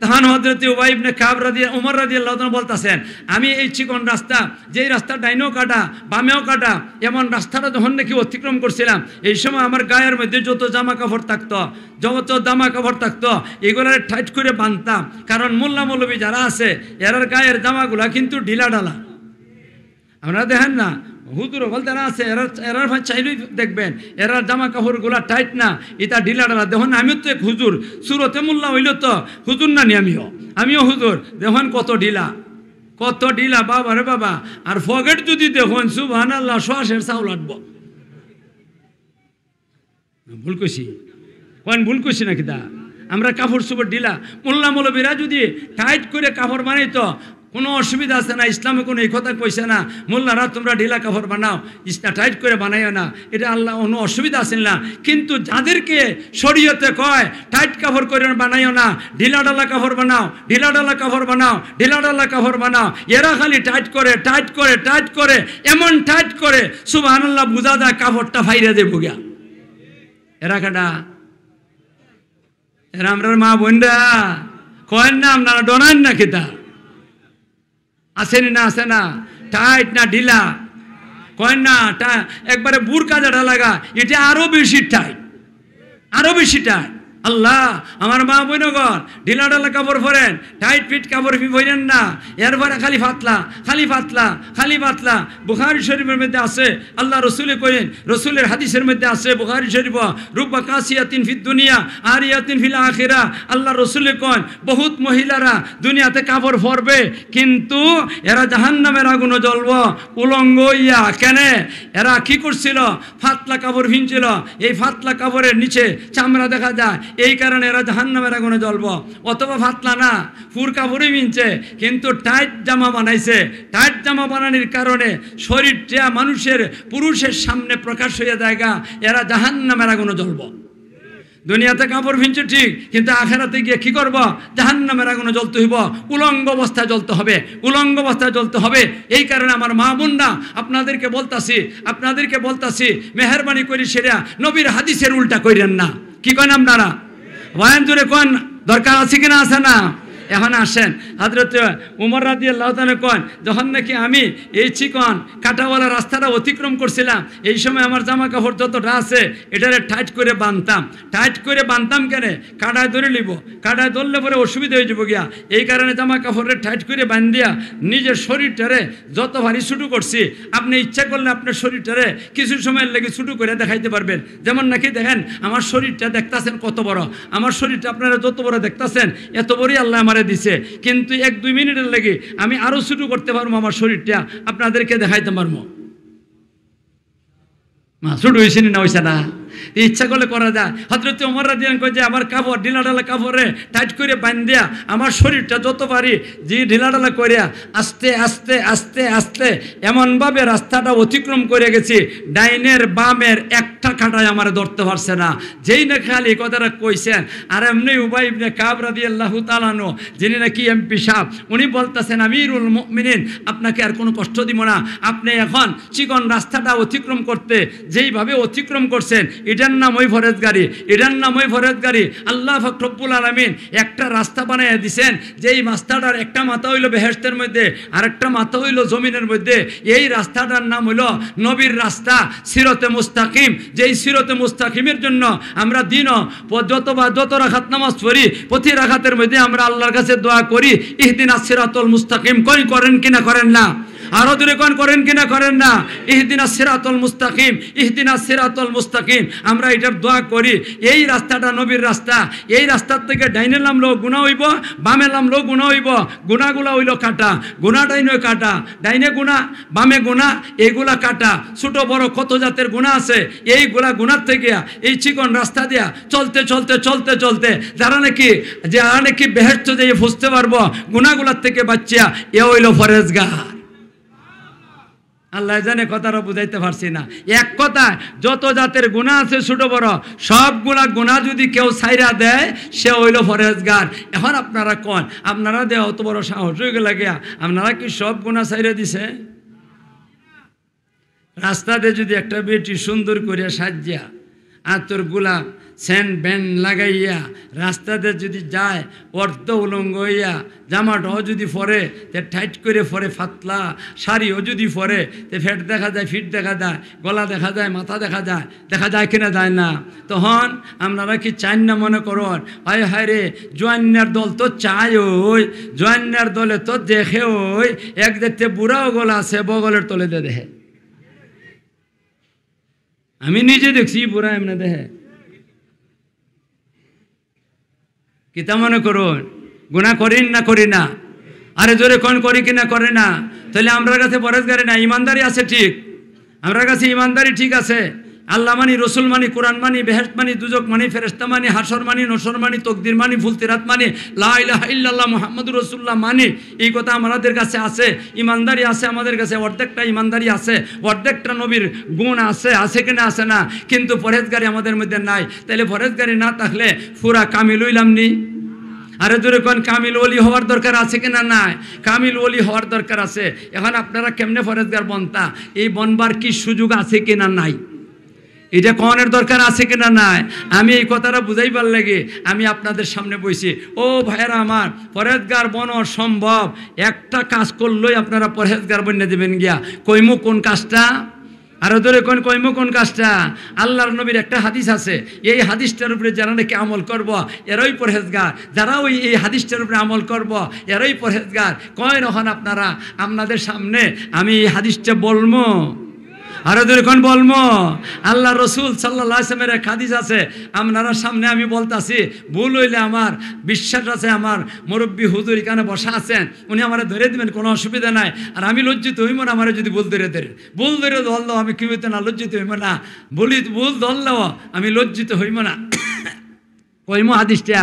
তখন হযরত উবাই ইবনে কাব উমর রাদিয়াল্লাহু তাআলা বলতেছেন, আমি এই চিকন রাস্তা, যেই রাস্তা ডাইনেও কাটা বামেও কাটা, এমন রাস্তাটা যখন নাকি অতিক্রম করছিলাম, এই সময় আমার গায়ের মধ্যে যত জামা কাপড় থাকতো, যত জামা কাপড় থাকতো, এগুলার টাইট করে বাঁধতাম। কারণ মোল্লা মৌলবী যারা আছে এরার গায়ের জামাগুলা কিন্তু ঢিলা ঢালা। আপনারা দেখেন না, হুজুর বলতে না আছে, এরার ভাই চাইলেই দেখবেন এরার জামা কাপড়গুলা টাইট না, এটা ঢিলা ঢালা। দেখুন আমিও তো এক হুজুর, সুরতে মোল্লা হইল তো হুজুর না নি, আমিও হুজুর। দেখুন কত ঢিলা, কত ঢিলা বাবা রে বাবা। আর ফগেট যদি দেখুন সুবহানাল্লাহ, শ্বাসের চাউল আটব। ভুল কইছি, কোন ভুল কইছি নাকি? তা আমরা কাপড় চোপড় ঢিলা, মোল্লা মৌলবীরা যদি টাইট করে কাপড় বানাইতো কোনো অসুবিধা আছে না, ইসলামে কোনো এই কথা কইছে না মোল্লারা তোমরা ঢিলা কাপড় বানাও, টাইট করে বানাইও না, এটা আল্লাহ কোনো অসুবিধা আছে না। কিন্তু যাদেরকে শরীয়তে কয় টাইট কাপড় করে বানাইও না, ঢিলা ঢালা কাপড় বানাও, ঢিলা ঢালা কাপড় বানাও, ঢিলা ঢালা কাপড় বানাও, এরা খালি টাইট করে টাইট করে টাইট করে, এমন টাইট করে সুবহানাল্লাহ বুঝা যায় কাপড়টা ফাইরা দেবো গিয়া। এরা কাটা, এরা আমরার মা বোনরা কয়েন না, আপনারা ডনান না খেতা আসেনি না, আসে না, টাইট না ঢিলা কয়েন না, একবারে বুরকা যেটা লাগা এটা আরো বেশি টাইট, আরো বেশি টাইট। আল্লাহ আমার মা বোনগণ ঢিলা ঢালা কাপড় পরেন, টাইট ফিট কাপড় পরেন না, এরপরে খালি পাতলা খালি পাতলা খালি পাতলা। বুখারী শরীফের মধ্যে আছে, আল্লাহ রসুলে কইলেন, রসুলের হাদিসের মধ্যে আছে বুখারী শরীফ, রুব্বা কাসিয়াতিন ফিদ দুনিয়া আরিয়াতিন ফিল আখিরা। আল্লাহ রসুলে কন বহুত মহিলারা দুনিয়াতে কাপড় পরবে কিন্তু এরা জাহান্নামের আগুনে জ্বলব উলঙ্গ ইয়া। কেন? এরা কি করছিল? ফাতলা কাপড় ভিনছিল, এই ফাতলা কাপড়ের নিচে চামড়া দেখা যায়, এই কারণে এরা জাহান্নামের আগুনে জ্বলব। অথবা ফাতলা না, ফুর কাপড়ই মিনছে কিন্তু টাইট জামা বানাইছে, টাইট জামা বানানোর কারণে শরীরটা মানুষের পুরুষের সামনে প্রকাশ হয়ে জায়গা, এরা জাহান্নামের আগুনে জ্বলব। দুনিয়াতে কাপড় ভিনছে ঠিক, কিন্তু আখেরাতে গিয়ে কি করব? জাহান্নামের আগুনে জ্বলতে হইব, উলঙ্গ অবস্থায় জ্বলতে হবে, উলঙ্গ অবস্থায় জ্বলতে হবে। এই কারণে আমার মা বোনরা আপনাদেরকে বলতাছি মেহেরবানি করে সেরা নবীর হাদিসের উল্টা কইরেন না। কি করেন আপনারা? বয়ান জুড়ে কোন দরকার আছে কিনা? আছে না? এখন আসেন, হযরত উমর রাদিয়াল্লাহু তাআলা কোন, যখন নাকি আমি এই চিকন কাটাওয়ালা রাস্তাটা অতিক্রম করছিলাম, এই সময় আমার জামা কাপড় যতটা আছে এটারে টাইট করে বাঁধতাম। টাইট করে বাঁধতাম কেন? কাটায় ধরে নিব, কাটায় ধরলে পরে অসুবিধা হয়ে যাব গিয়া। এই কারণে জামা কাপড়ে টাইট করে বাঁধিয়া নিজের শরীরটারে যত ভারী ছুটু করছি, আপনি ইচ্ছা করলে আপনার শরীরটারে কিছু সময়ের লেগে ছুটু করে দেখাইতে পারবেন। যেমন নাকি দেখেন আমার শরীরটা দেখতেছেন কত বড়, আমার শরীরটা আপনারা যত বড় দেখতেছেন এত বড়ই আল্লাহ আমার দিছে, কিন্তু 1-2 মিনিটের লেগে আমি আরো শুরু করতে পারবো, আমার শরীরটা আপনাদেরকে দেখাইতে পারবো। শুরু হয়েছে না? হয়েছে না? ইচ্ছা করলে করা যায়। হযরত ওমর রাদিয়াল্লাহু আনহু কয় যে আমার কাপড় ঢিলা ঢালা কাপড়ে টাইট করে বাঁধিয়া আমার শরীরটা যত পারি যে ঢিলা ঢালা করিয়া আস্তে আস্তে আস্তে আস্তে এমনভাবে রাস্তাটা অতিক্রম করে গেছি, ডাইনের বামের একটা কাঁটায় আমার ধরতে পারছে না। যেই না খালি কথাটা কইছেন, আর এমনি উবাই ইবনে কাব রাদিয়াল্লাহু তাআলা আনহু, যিনি নাকি এমপি সাহেব, উনি বলতেছেন আমিরুল মুমিনিন আপনাকে আর কোনো কষ্ট দিব না, আপনি এখন চিকন রাস্তাটা অতিক্রম করতে যেইভাবে অতিক্রম করছেন এটার নাম ওই ফরেজগারি, এটার নাম ওই ফরেজগারি। আল্লাহ পাক রব্বুল আলামিন একটা রাস্তা বানিয়ে দিয়েছেন, যেই রাস্তাটার একটা মাথা হইল বেহেশতের মধ্যে আর একটা মাথা হইল জমিনের মধ্যে। এই রাস্তাটার নাম হইল নবীর রাস্তা, সিরাতে মুস্তাকিম। যেই সিরাতে মুস্তাকিমের জন্য আমরা দিনও যত রাকাত নামাজ পড়ি, প্রতি রাকাতের মধ্যে আমরা আল্লাহর কাছে দোয়া করি ইহদিনাস সিরাতুল মুস্তাকিম। করেন কিনা করেন না? আরো দূরে করেন কিনা করেন না? ইহদিনাস সিরাতুল মুস্তাকিম, ইহদিনাস সিরাতুল মুস্তাকিম। আমরা এটার দোয়া করি। এই রাস্তাটা নবীর রাস্তা, এই রাস্তার থেকে ডাইনে নামলেও গুনাহ হইব, বামে নামলেও গুনাহ হইব। গুনাহগুলা হইল কাটা, গুনাহ ডাইনে কাটা, ডাইনে গুনাহ বামে গুনাহ, এইগুলা কাটা। ছোট বড় কত জাতের গুনাহ আছে, এইগুলা গুনার থেকে এই চিকন রাস্তা দিয়া চলতে চলতে চলতে চলতে যারা নাকি বেহেশত যেয়ে ফুসতে পারবো গুনাহগুলার থেকে বাঁচিয়া, এ হইল ফরেজগার। আল্লাহ জানে, কথাটা বুঝাইতে পারছি না। এক কথা, যত জাতের গুনাহ আছে ছোট বড় সবগুলা গুনাহ যদি কেউ ছাইরা দেয় সে হইল পরহেজগার। এখন আপনারা কোন, আপনারা দেয় অত বড় সাহস হয়ে গেল গিয়া, আপনারা কি সব গুনাহ ছাইরা দিছে? রাস্তাতে যদি একটা বেটি সুন্দর করে সাজিয়া আতর গোলাপ সেন্ট ব্যান্ড লাগাইয়া রাস্তাতে যদি যায়, অর্ধ উলঙ্গ হইয়া, জামাটাও যদি পরে তে টাইট করে পরে, ফাতলা শাড়িও যদি পরে তে ফেট দেখা যায়, ফিট দেখা যায়, গলা দেখা যায়, মাথা দেখা যায়, দেখা যায় কিনা যায় না? তখন আপনারা কি চান না মনে করুন, হায় হায় রে জোয়ান্নার দল তো চায়, ওই জোয়ান্নার দলে তো দেখে, ওই এক দেখতে বুড়াও গলা আছে বগলের তলে দিয়ে দেখে। আমি নিজে দেখছি বুড়া এমনি দেখে। কিতা মনে করুন, গুনাহ করেন না করি না? আরে জোরে কোন করি কিনা করে না? তাহলে আমরা কাছে পরেজগারি না, ইমানদারি আছে ঠিক, আমরা কাছে ইমানদারি ঠিক আছে। আল্লাহ মানি, রসুল মানি, কোরআন মানি, বেহেশত মানি, দুজক মানি, ফেরেশতা মানি, হাসর মানি, নসর মানি, তকদির মানি, ফুলতিরাত মানি, লা ইলাহা ইল্লাল্লাহ মুহাম্মাদুর রাসূলুল্লাহ মানি। এই কথা আমাদের কাছে আছে, ইমানদারি আছে আমাদের কাছে, অর্ধেকটা ইমানদারি আছে, অর্ধেকটা নবীর গুণ আছে, আছে কিনা আছে না? কিন্তু পরহেজগারি আমাদের মধ্যে নাই। তাহলে পরহেজগারি না থাকলে পুরা কামিল হইলাম নি? আরে দূরে কোন কামিল ওলি হওয়ার দরকার আছে কিনা? নাই, কামিল ওলি হওয়ার দরকার আছে। এখন আপনারা কেমনে পরহেজগার বনতা, এই বনবার কি সুযোগ আছে কিনা নাই? এটা কনের দরকার আছে কিনা নাই? আমি এই কথাটা বুঝাইবার লাগে আমি আপনাদের সামনে বইছি। ও ভাইয়েরা আমার, পরহেজগার বন সম্ভব, একটা কাজ করলেই আপনারা পরহেজগার বন্যা দেবেন গিয়া। কইমু কোন কাজটা? আরো ধরে কোন কইমু কোন কাজটা? আল্লাহর নবীর একটা হাদিস আছে, এই হাদিসটার উপরে যারা নাকি আমল করব এরই পরহেজগার, যারা ওই এই হাদিসটার উপরে আমল করব এরই পরহেজগার। কয় রহন আপনারা, আপনাদের সামনে আমি এই হাদিসটা বলবো, আরো ধরে কোন বলবো। আল্লাহ রসুল সাল্লাল্লাহু আলাইহি ওয়াসাল্লামের এক হাদিস আছে, আপনারা সামনে আমি বলতাছি, ভুল হইলে আমার বিশ্বাস আছে, আমার মুরব্বী হুজুর এখানে বসা আছেন, উনি আমার ধরে দিবেন, কোনো অসুবিধা নাই। আর আমি লজ্জিত হইব না, আমার যদি ভুল ধরে ধরলেও আমি কি হইতে না, লজ্জিত হইব না। ভুল ধরলেও আমি লজ্জিত হইব না। কইমু হাদিসটা,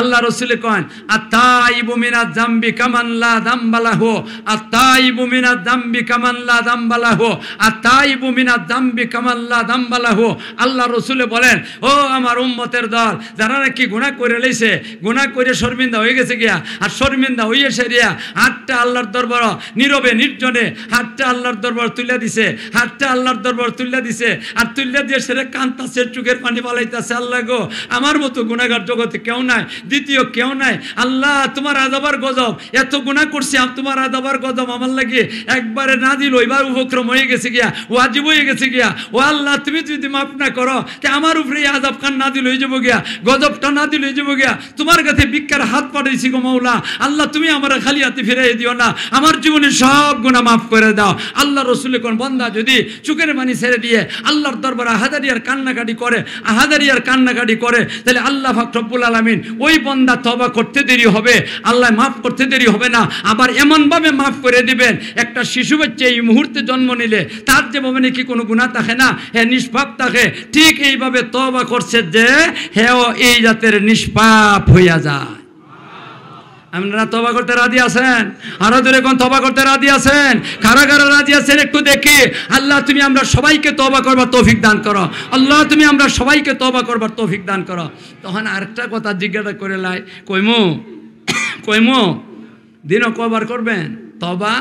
আল্লাহ রসুলে কন, আত্তাইবু মিনাজ যামবি কামান লা যামবা লাহু, আত্তাইবু মিনাজ যামবি কামান লা যামবা লাহু, আত্তাইবু মিনাজ যামবি কামান লা যামবা লাহু। আল্লাহ রসুলে বলেন, ও আমার উম্মতের দল, যারা নাকি গুনাহ করে লইছে, গুনাহ করে শর্মিন্দা হয়ে গেছে গিয়া, আর শর্মিন্দা হইয়া সেরিয়া হাতটা আল্লাহর দরবার নীরবে নির্জনে হাতটা আল্লাহর দরবার তুলে দিছে, হাতটা আল্লাহর দরবার তুলে দিছে, আর তুলে দিয়ে সেরে কান্তাছে, চোখের পানি পালাইতেছে, আল্লাহ গো আমার মতো গুনাহগার জগতে কেউ নাই, দ্বিতীয় কেউ নাই। আল্লাহ তোমার আযাবার গজব, এত গুনাহ করছি, তোমার আযাবার গজব আমার লাগে একবারে না দিল, এবার উপক্রম হয়ে গেছে গিয়া, ওয়াজিব হয়ে গেছে গিয়া। ও আল্লাহ তুমি যদি মাফ না করো তে আমার উপরে আযাব খান না দিল হয়ে যাবো গিয়া, গজবটা না দিল হয়ে যাবো গিয়া। তোমার কাছে ভিক্ষার হাত পাঠাইছি গো মাওলা, আল্লাহ তুমি আমার খালি হাতে ফিরাই দিও না, আমার জীবনের সব গুনাহ মাফ করে দাও। আল্লাহ রসুলের কোন বান্দা যদি চোখের পানি ছেড়ে দিয়ে আল্লাহর দরবারে আহাদারিয়ার কান্নাকাটি করে, আহাদারিয়ার কান্নাকাটি করে, তাহলে আল্লাহ পাক রব্বুল আলামিন ওই বান্দা তওবা করতে দেরি হবে, আল্লাহ মাফ করতে দেরি হবে না, আবার এমনভাবে মাফ করে দিবেন। একটা শিশু বাচ্চা এই মুহূর্তে জন্ম নিলে তার যে মানে কি কোনো গুনাহ থাকে না, হে নিষ্পাপ থাকে, ঠিক এইভাবে তওবা করছে যে হেও এই জাতের নিষ্পাপ হইয়া যায়। আপনারা তওবা করতে রাজি আছেন? আরো ধরে কোন তওবা করতে রাজি আছেন? কারা কারা রাজি আছেন একটু দেখি। আল্লাহ তুমি আমরা সবাইকে তওবা করবার তৌফিক দান করো, আল্লাহ তুমি আমরা সবাইকে তওবা করবার তৌফিক দান করো। তখন আরেকটা কথা জিজ্ঞাসা করে লাই, কইমু দিনও কবার করবেন তওবা?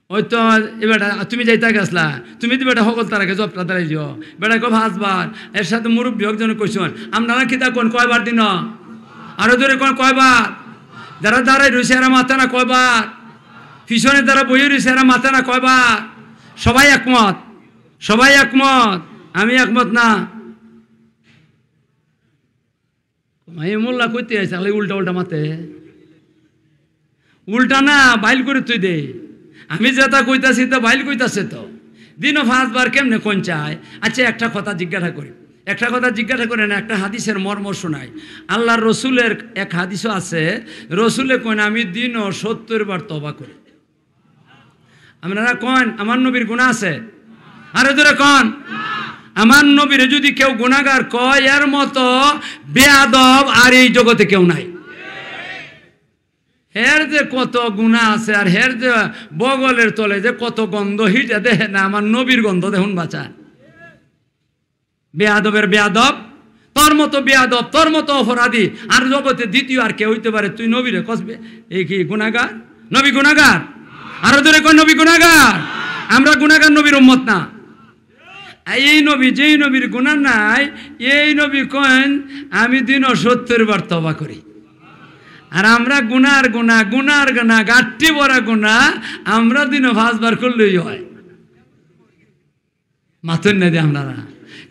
ওই তো এবার তুমি যাইতা গেছলা, তুমি তো বেটা সকল তারাকে জবটা দাঁড়াই দিও, বেটা কব হাজবার এর সাথে মুরব্বী একজন কইছেন, আপনারা কি তা কোন কয়বার দিন? আরো ধরে কোন কয়বার? যারা দাঁড়াই রয়েছে এরা মাথা না কয়বার? পিছনে যারা বইয়ে রয়েছে এরা মাথা না কয়বার? সবাই একমত? সবাই একমত? আমি একমত না। মোল্লা কইতে আছে উল্টা উল্টা মাতে, উল্টা না বাইল করে তুই দে, আমি যেটা কইতাছি তো বাইল কইতাছে তো। দিনও 5 বার কেমনে কোন চায়? আচ্ছা একটা কথা জিজ্ঞাসা করি, একটা কথা জিজ্ঞাসা করে না, একটা হাদিসের মর্ম শোনাই। আল্লাহর রসুলের এক হাদিসও আছে, রসুলে কোন আমি দিনও 70 বার তওবা করি। আপনারা কোন আমার নবীর গুনাহ আছে? আরে ধরে কোন আমার নবীর যদি কেউ গুনাহগার কয় এর মতো বেয়াদব আর এই জগতে কেউ নাই। হের যে কত গুণা আছে আর হের যে বগলের তলে যে কত গন্ধ হিটা দেখে না আমার নবীর গন্ধ দেখুন বাঁচা বেয়াদবের বেয়াদব তোর মতো বেয়াদব তোর মতো অপরাধী আর জগতে দ্বিতীয় আর কে হইতে পারে তুই নবীরে কসবে এই কি গুনাহগার নবী গুনাহগার আরো ধরে কোন নবী গুনাহগার আমরা গুনাহগার নবীর উম্মত না এই নবী যেই নবীর গুনাহ নাই এই নবী কোন আমি দিন 70 বার তওবা করি আর আমরা গুনার গুনা গাঠটি বড় গুনাহ আমরা দিন 5 বার করলেই হয় মাথুন না দিয়ে আমরা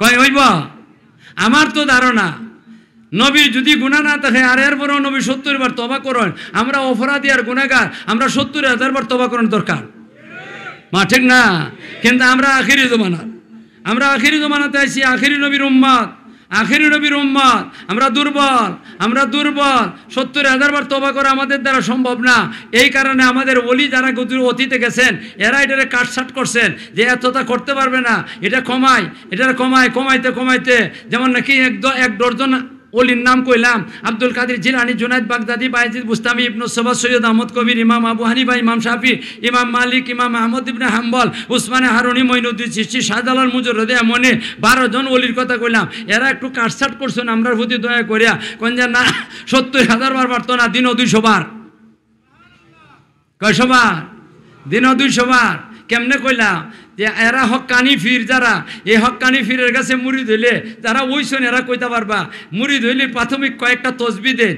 কয় হইব আমার তো ধারণা নবীর যদি গুনাহ না থাকে আর এরপরও নবী 70 বার তওবা করেন আমরা অপরাধী আর গুনাহগার আমরা 70,000 বার তওবা করার দরকার মা ঠিক না কিন্তু আমরা আখিরি জমানাতে আইছি আখিরি নবীর উম্মত আমরা দুর্বল 70,000 বার তওবা করা আমাদের দ্বারা সম্ভব না এই কারণে আমাদের ওলি যারা অতীতে গেছেন এরা এটারে কাটছাট করছেন যে এতটা করতে পারবে না এটা কমাইতে যেমন নাকি এক ডজন ওলির নাম কইলাম আব্দুল কাদের জিলানী জুনাইদ বাগদাদি বায়েজিদ বুস্তামি ইবনে সবা সৈয়দ আহমদ কবির ইমাম আবু হানিফা ইমাম শাফি ইমাম মালিক ইমাম আহমদ ইবনে হাম্বল উসমানে হারুনি মঈনুদ্দিন চিশতি শাহজালাল মুজররদে এমনে 12 জন ওলির কথা কইলাম এরা একটু কাটছাট করছেন আমরার প্রতি দয়া করিয়া কোন যে না 70,000 বার পারতো না দিনও 200 বার কয়শো বার দিনও 200 বার কেমনে কইলাম যে এরা হক্কানি ফির যারা এই হক্কানি ফিরের কাছে মুরিদ হইলে যারা ওইসন এরা কইতে পারবা মুরিদ হইলে প্রাথমিক কয়েকটা তসবি দেন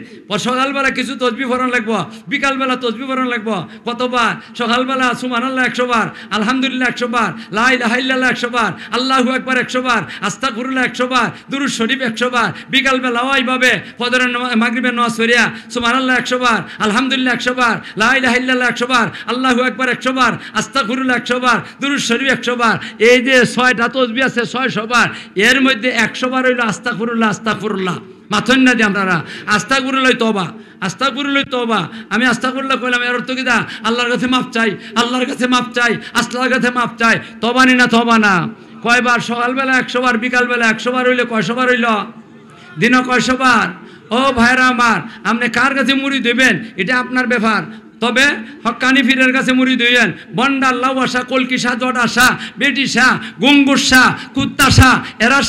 সকালবেলা কিছু তসবি পড়ান লাগবো বিকালবেলা তসবি পড়ান লাগবো কতবার সকালবেলা সুবহানাল্লাহ 100 বার আলহামদুলিল্লাহ 100 বার লা ইলাহা ইল্লাল্লাহ 100 বার আল্লাহু আকবার 100 বার আস্তাগফিরুল্লাহ 100 বার দুরূদ শরীফ 100 বার বিকালবেলা ওইভাবে ফজরের মাগরিবের নামাজ পড়িয়া সুবহানাল্লাহ 100 বার আলহামদুলিল্লাহ 100 বার লা ইলাহা ইল্লাল্লাহ 100 বার আল্লাহু আকবার 100 বার আস্তাগফিরুল্লাহ 100 বার দুরূদ শরীফ 100 বার এই যে 6টা তসবি আছে 600 বার এর মধ্যে 100 বার হইল আস্তাগফিরুল্লাহ মাথন না দি আপনারা আস্তাগফিরুল্লাহ তওবা আমি আস্তাগফিরুল্লাহ কইলাম এর অর্থ কি দা আল্লাহর কাছে মাফ চাই আল্লাহর কাছে মাফ চাই তওবা না কয়বার সকালবেলা 100 বার বিকালবেলা 100 বার হইলে কয়শো বার হইল দিনও কয়শো বার ও ভাইরা আমার আপনি কার কাছে মুরিদ হইবেন এটা আপনার ব্যাপার তবে হক্কানি ফিরের কাছে মুরিদ হইয়েন বন্ডা লাউয়াশা কলকিশা জটাশা বেটিশা গুঙ্গুসা কুত্তাশা এরার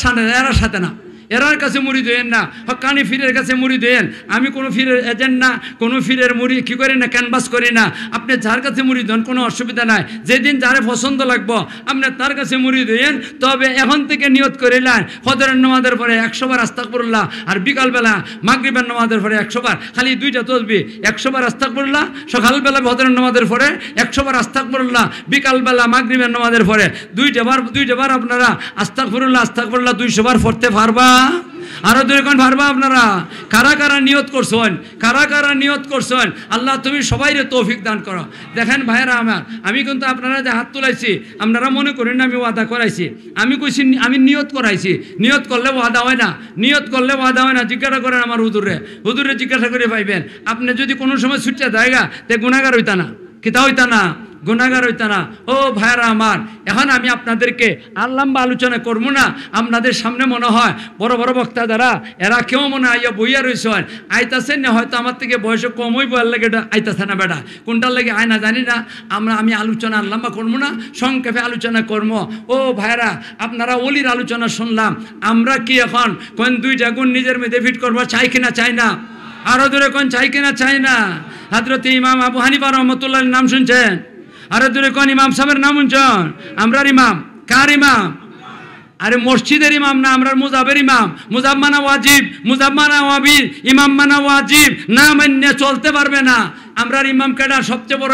সাথে না এরার কাছে মুরিদ হইয়েন না হক্কানি ফিরের কাছে মুরিদ হইয়েন আমি কোনো ফিরের এজেন্ট না কোনো ফিরের মুড়ি কী করি না ক্যানভাস করি না আপনি যার কাছে মুরিদ হন কোনো অসুবিধা নাই যেদিন যারে পছন্দ লাগবো আপনি তার কাছে মুরিদ হইয়েন তবে এখন থেকে নিয়ত করিলেন ফজরের নামাজের পরে 100 বার আস্তাগফিরুল্লাহ আর বিকালবেলা মাগরিবের নামাজের পরে 100 বার খালি 2টা তসবিহ 100 বার আস্তাগফিরুল্লাহ সকালবেলা ফজরের নামাজের পরে 100 বার আস্তাগফিরুল্লাহ বিকালবেলা মাগরিবের নামাজের পরে 2টা বার আপনারা আস্তাগফিরুল্লাহ 200 বার পড়তে পারবা আরো দুইখন পারবা আপনারা কারা নিয়ত করছেন আল্লাহ তুমি সবাইরে তৌফিক দান করো দেখেন ভাইরা আমার আমি কিন্তু আপনারা যে হাত তুলাইছি আপনারা মনে করেন না আমি ওয়াদা করাইছি আমি কইছি আমি নিয়ত করাইছি নিয়ত করলে ওয়াদা হয় না জিজ্ঞাসা করেন আমার হুজুরে জিজ্ঞাসা করে পাইবেন আপনি যদি কোনো সময় ছুটতে জায়গা তে গুনাহগার হইতা না কিতা হইতা না গুনাহগার হইতা না ও ভাইরা আমার এখন আমি আপনাদেরকে আর লম্বা আলোচনা করবো না আপনাদের সামনে মনে হয় বড় বড় বক্তা যারা এরা কেউ মনে হয় বইয়া রয়েছেন আইতাছেন না হয়তো আমার থেকে বয়সে কম হইব এর লাগে আইতাছে না বেটা কোনটার লাগে আয় না জানি না আমি আলোচনা আর লম্বা করবো না সংক্ষেপে আলোচনা করবো ও ভাইরা আপনারা ওলির আলোচনা শুনলাম আমরা কি এখন কোন 2টা গুণ নিজের মধ্যে ফিট করবো চাই কিনা চাই না আরো দূরে কোন চাই কিনা চাই না হযরত ইমাম আবু হানিফা রাহমাতুল্লাহর নাম শুনছেন আরো দূরে কোন ইমাম সাহেবের নাম শুনছেন আমরার ইমাম কার ইমাম আরে মসজিদের ইমাম না আমরার মুজাবের ইমাম মুজাব মানা ওয়াজিব মুজাব মানা ওয়াজিব ইমাম মানা ওয়াজিব না মান্য চলতে পারবে না আমরার ইমাম কেডা সবচেয়ে বড়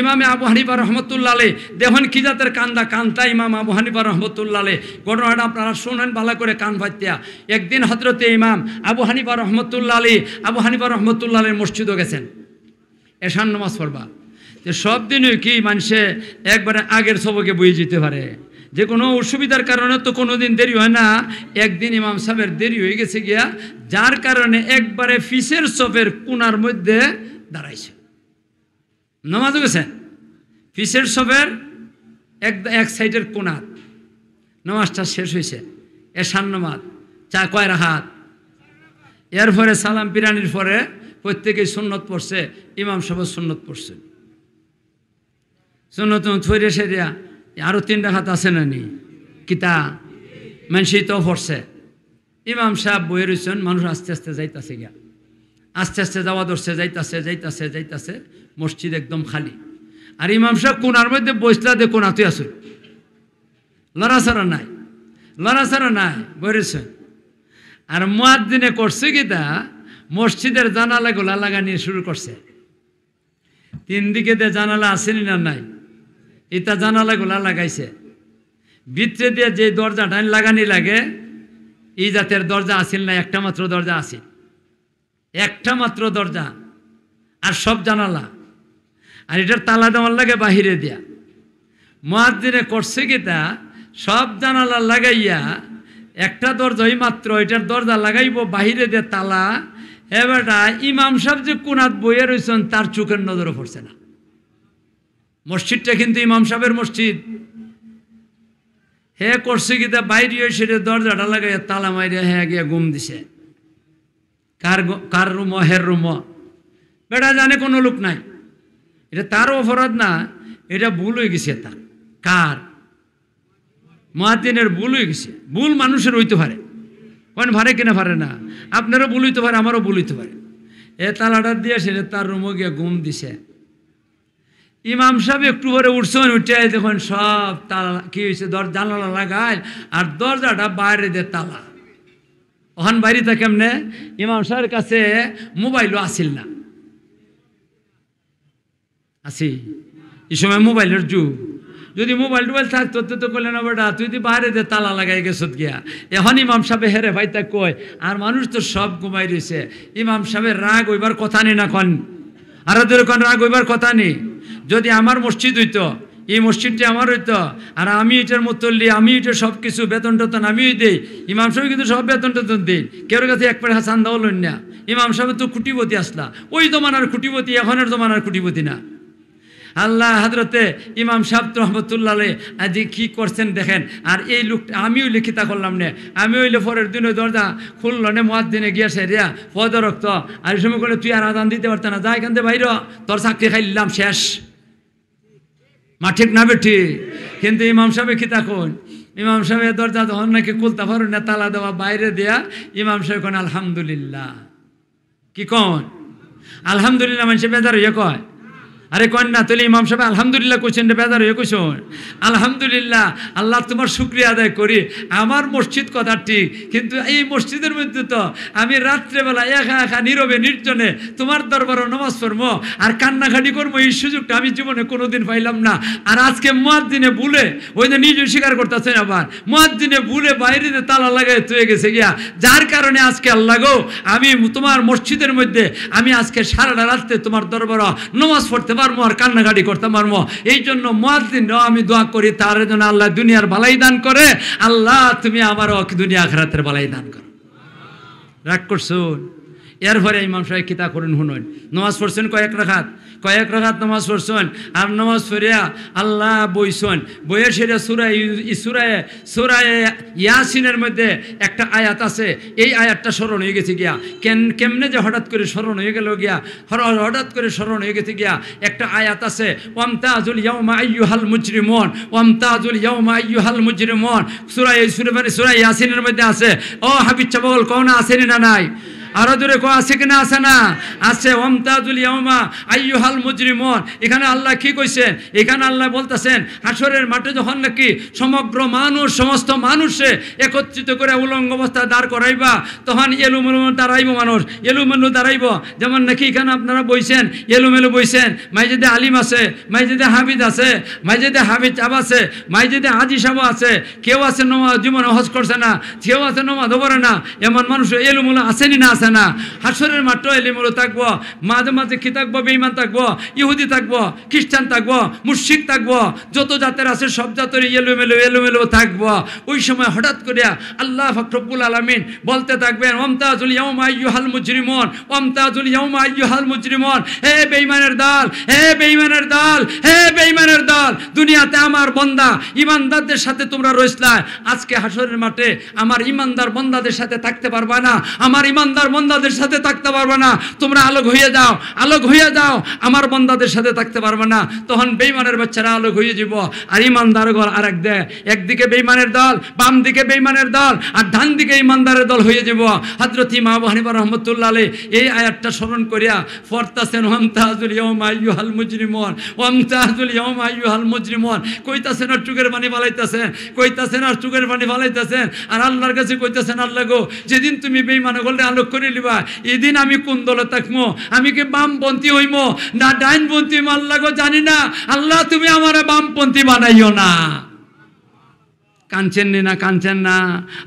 ইমামে আবু হানিফা রাহমাতুল্লাহ আলাইহি দেখুন কি জাতের কান্তা ইমাম আবু হানিফা রাহমাতুল্লাহ আলাইহি ঘটনাটা আপনারা শুনেন ভালো করে কান ফাটিয়া একদিন হযরতে ইমাম আবু হানিফা রাহমাতুল্লাহ আলাইহির মসজিদে গেছেন এশার নামাজ পড়বা যে সব দিনই কি মানুষে একবারে আগের সবকে বই যেতে পারে যে কোনো অসুবিধার কারণে তো কোনো দিন দেরি হয় না একদিন ইমাম সাহেবের দেরি হয়ে গেছে গিয়া যার কারণে একবারে ফিসের সফের কোনার মধ্যে দাঁড়াইছে নামাজ গেছে ফিসের সফের এক সাইডের কোনার নামাজটা শেষ হয়েছে এশার নামাজ কয় রাকাত এরপরে সালাম পিরানির পরে প্রত্যেকেই সুন্নত পড়ছে, ইমাম সাহেব সুন্নত পড়ছে। সুন্নত থইরে সেরিয়া আরও 3 রাকাত আছে না নি কিতা মানুষই তো পড়ছে। ইমাম সাহেব বইয়ে রয়েছেন, মানুষ আস্তে আস্তে যাইতাছে গিয়া, আস্তে আস্তে যাওয়া ধরছে, যাইতাছে যাইতাছে যাইতাছে, মসজিদ একদম খালি। আর ইমাম সাহেব কোনার মধ্যে বসলা দে কোনাতে আসুন, লড়াছড়া নাই, লড়াছড়া নাই, বইরেছেন। আর মুয়াজ্জিনে করছে কিতা, মসজিদের জানালাগুলা লাগানি শুরু করছে। 3 দিকে দিয়ে জানালা আসেনি না নাই, এটা জানালাগুলা লাগাইছে। ভিতরে দিয়ে যে দরজাটা লাগানি লাগে, এই জাতের দরজা আসিল না, একটা মাত্র দরজা আসিল, একটা মাত্র দরজা, আর সব জানালা। আর এটার তালা দেওয়ার লাগে বাহিরে দিয়া। মুয়াজ্জিনে করছে কিতা, সব জানালা লাগাইয়া একটা দরজাই মাত্র, এটার দরজা লাগাইব বাহিরে দিয়ে তালা। এবারটা ইমাম সাহেব যে কোনাত বইয়ে রয়েছেন তার চোখের নজরও পড়ছে না। মসজিদটা কিন্তু ইমাম সাহেবের মসজিদ। হে করছে কিতা, বাইরে সেটা দরজাটা লাগাইয়া তালা মাইরে হ্যাঁ গিয়া ঘুম দিছে। কার রুম? হের রুম। বেটা জানে কোনো লোক নাই, এটা তারও অপরাধ না, এটা ভুল হয়ে গেছে। তার কার? মুয়াজ্জিনের ভুল হয়ে গেছে। ভুল মানুষের হইতে পারে, কোন ভারে কিনা পারে না, আপনারও ভুল হইতে পারে, আমারও ভুল হইতে পারে। এ তালাটা দিয়ে সেটা তার রুমে গিয়ে ঘুম দিছে। ইমাম সাহেব একটু পরে উঠছেন, উঠে দেখুন সব তালা কি হয়েছে, জানালা লাগায় আর দরজাটা বাইরে দিয়ে তালা। ওখান বাড়িতে কেমনে? ইমাম সাহেবের কাছে মোবাইলও আসিল না। আসি এই সময় মোবাইলের যুগ। যদি মোবাইল টোবাইল থাকতো তো করলে না বেটা, তুই বাইরে দিয়ে তালা লাগাই গেছত গিয়া। এখন ইমাম সাহেব হেরে ভাই তা কয়, আর মানুষ তো সব ঘুমাই রয়েছে। ইমাম সাহেবের রাগ ওইবার কথা নেই না, কন আর কোন রাগ ওইবার কথা নেই। যদি আমার মসজিদ হইতো, এই মসজিদটা আমার হইতো, আর আমি এটার মতল্লি, আমি এটা সব কিছু বেতন টেতন আমিই দিই। ইমাম সাহেব কিন্তু সব বেতন টেতন দিই, কেউ কাছে এক পেড়ে হাসান দাও লইন না। ইমাম সাহেব তো খুঁটিপতি আসলা, ওই জমানার খুঁটিপতি, এখনের জমানার খুঁটিপতি না। আল্লাহ হযরতে ইমাম সাহেব রহমতুল্লাহ আজ কি করছেন দেখেন। আর এই লোকটা আমিও লিখিতা করলাম নে, আমি হইলে পরের দিন ওই দরজা খুলল নে, মুয়াজ্জিনে গিয়েছে রিয়া পদ রক্ত। আর এই সময় করে তুই আর আজান দিতে পারত না, যা এখান থেকে বাইর, তোর চাকরি খাইলাম শেষ। মা ঠিক না বেঠি? কিন্তু ইমাম সাহেব কি তখন, ইমাম সাহেবের দরজা তখন নাকি খুলতে পারো না, তালা দেওয়া বাইরে দেয়া। ইমাম সাহেব কোন আলহামদুলিল্লাহ, কি কন আলহামদুলিল্লাহ? মানুষে বেজার হইয়া কয়, আরে কন না, তাহলে ইমাম সাহেব আলহামদুলিল্লাহ কইছেন, বেজার হয়ে কইছেন আলহামদুলিল্লাহ। আল্লাহ তোমার শুকরিয়া আদায় করি, আমার মসজিদ কথা ঠিক, কিন্তু এই মসজিদের মধ্যে তো আমি রাত্রেবেলা একা একা নীরবে নির্জনে তোমার দরবারে নামাজ পড়বো আর কান্নাকাটি করবো, এই সুযোগটা আমি জীবনে কোনোদিন পাইলাম না। আর আজকে মুয়াজ্জিনে ভুলে, ওই যে নিজে স্বীকার করতেছেন, আবার মুয়াজ্জিনে ভুলে বাইরে তালা লাগাই তুই গেছে গিয়া, যার কারণে আজকে আল্লাহ গো, আমি তোমার মসজিদের মধ্যে আমি আজকে সারাটা রাত্রে তোমার দরবারে নামাজ পড়তে পারবো আর কান্নাকাটি করতে পারবো। এই জন্য মুয়াজ্জিনরাও আমি দোয়া করি, তার জন্য আল্লাহ দুনিয়ার ভালাই দান করে। আল্লাহ তুমি আমারও দুনিয়া আখিরাতের ভালাই দান করো। রাগ করছুন? এরপরে ইমাম সাহেব কিতা করেন শুনুন। নামাজ পড়ছেন কয়েক রাকাত নামাজ পড়ছেন, আর নামাজ পড়িয়া আল্লাহ বইছেন, বইয়ে সেটা সূরায়ে ইয়াসিনের মধ্যে একটা আয়াত আছে, এই আয়াতটা স্মরণ হয়ে গেছে গিয়া। কেমনে যে হঠাৎ করে স্মরণ হয়ে গেল গিয়া, হঠাৎ করে স্মরণ হয়ে গেছে গিয়া। একটা আয়াত আছে, ওয়ামতাজুল ইয়াউমা আইয়ুহাল মুজরিমুন, ওয়ামতাজুল ইয়াউমা আইয়ুহাল মুজরিমুন, সূরা ইয়াসিনের মধ্যে আছে। ও হাবিব চাবল কোন আসেনি না নাই? আরো দূরে কো আছে কিনা? আছে না? আছে। ওয়ামতাজুল ইয়াউমা আইয়ুহাল মুজরিমুন, এখানে আল্লাহ কি কইছেন? এখানে আল্লাহ বলতেছেন হাসরের মাঠে যখন নাকি সমগ্র মানুষ, সমস্ত মানুষে একত্রিত করে উলঙ্গ অবস্থায় দাঁড় করাইবা, তখন এলোমেলো দাঁড়াইব, মানুষ এলোমেলো দাঁড়াইব। যেমন নাকি এখানে আপনারা বইছেন, এলোমেলো বইছেন। মাইজিদে আলিম আছে, মাইজিদে হাফিজ আছে, মাইজিদে হাফিজ সাহেব আছে, মাইজিদে হাজি সাহেব আছে, কেউ আছে জীবনে হজ করছে না, কেউ আছে নমাজ পড়ে না, এমন মানুষ এলোমেলো আসেনি না? আছে না? হাসরের মাঠ এলোমেলো থাকবো, মাঝে মাঝে কি থাকবো? বেঈমান থাকবো, ইহুদি থাকবো, খ্রিস্টান থাকবো, মুশরিক থাকবো, যত জাতের আছে সব জাতের এলোমেলো থাকবো। ওই সময় হঠাৎ করে আল্লাহ রব্বুল আলামিন বলতে থাকবেন, ওয়ামতাজুল ইয়াউমা আইয়ুহাল মুজরিমুন, ওয়ামতাজুল ইয়াউমা আইয়ুহাল মুজরিমুন। হে বেঈমানের দল, হে বেঈমানের দল, হে বেঈমানের দল, দুনিয়াতে আমার বান্দা ঈমানদারদের সাথে তোমরা রইছলা, আজকে হাসরের মাঠে আমার ঈমানদার বান্দাদের সাথে থাকতে পারবা না। আমার ঈমানদার বন্দাদের সাথে থাকতে পারবে না। তোমরা আলোক হয়ে যাও, আলোক হয়ে যাও, আমার বন্দাদের সাথে থাকতে পারবে না। তখন বেঈমানের বাচ্চারা আলোক হয়ে যাব, আর ইমানদার ঘর আরেক দেয়। একদিকে বেঈমানের দল, বাম দিকে বেঈমানের দল, আর ডান দিকে ইমানদারের দল হয়ে যাব। হযরত ইমাম আবু হানিফা রাহমাতুল্লাহ আলাইহি এই আয়াতটা স্মরণ করিয়া ফরতাছেন ওয়ামতাজুল ইয়াউমা আইয়ুহাল মুজরিমুন, ওয়ামতাজুল ইয়াউমা আইয়ুহাল মুজরিমুন। কইতাছেন আর চুকের পানি ফালাইতাছেন, কইতাছেন আর চুকের পানি ফালাইতাছেন, আর আল্লাহর কাছে কইতাছেন, আল্লাহ গো, যেদিন তুমি বেঈমান হলে আলোক করে লিবা, এদিন আমি কোন দলে থাকবো? আমি কি বামপন্থী হইব না ডাইনপন্থী? আল্লাহ গো জানি না, আল্লাহ তুমি আমার বামপন্থী বানাইও না। কাঁদছেন না? কাঁদছেন না?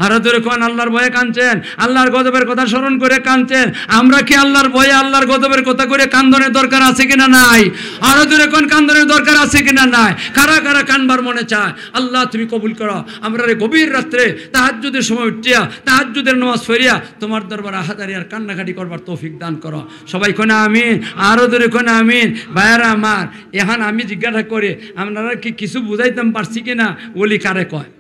আরো ধরে কোন আল্লাহর ভয়ে কাঁদছেন, আল্লাহর গজবের কথা স্মরণ করে কাঁদছেন। আমরা কি আল্লাহর ভয়ে আল্লাহর গজবের কথা করে কান্দনের দরকার আছে কিনা নাই? আরো ধরে কোন কান্দনের দরকার আছে কিনা নাই? কারা কারা কানবার মনে চায়? আল্লাহ তুমি কবুল করো। আমরা রে গভীর রাত্রে তাহাজ্জুদের সময় উঠিয়া তাহাজ্জুদের নামাজ পড়িয়া তোমার দরবারে হাজারি আর কান্নাকাটি করবার তৌফিক দান করো। সবাই কোনা আমিন, আরো ধরে কোনা আমিন। ভাইয়ারা আমার, এখন আমি জিজ্ঞাসা করি, আপনারা কি কিছু বুঝাইতাম পারছি কিনা? ওলি কারে কয়?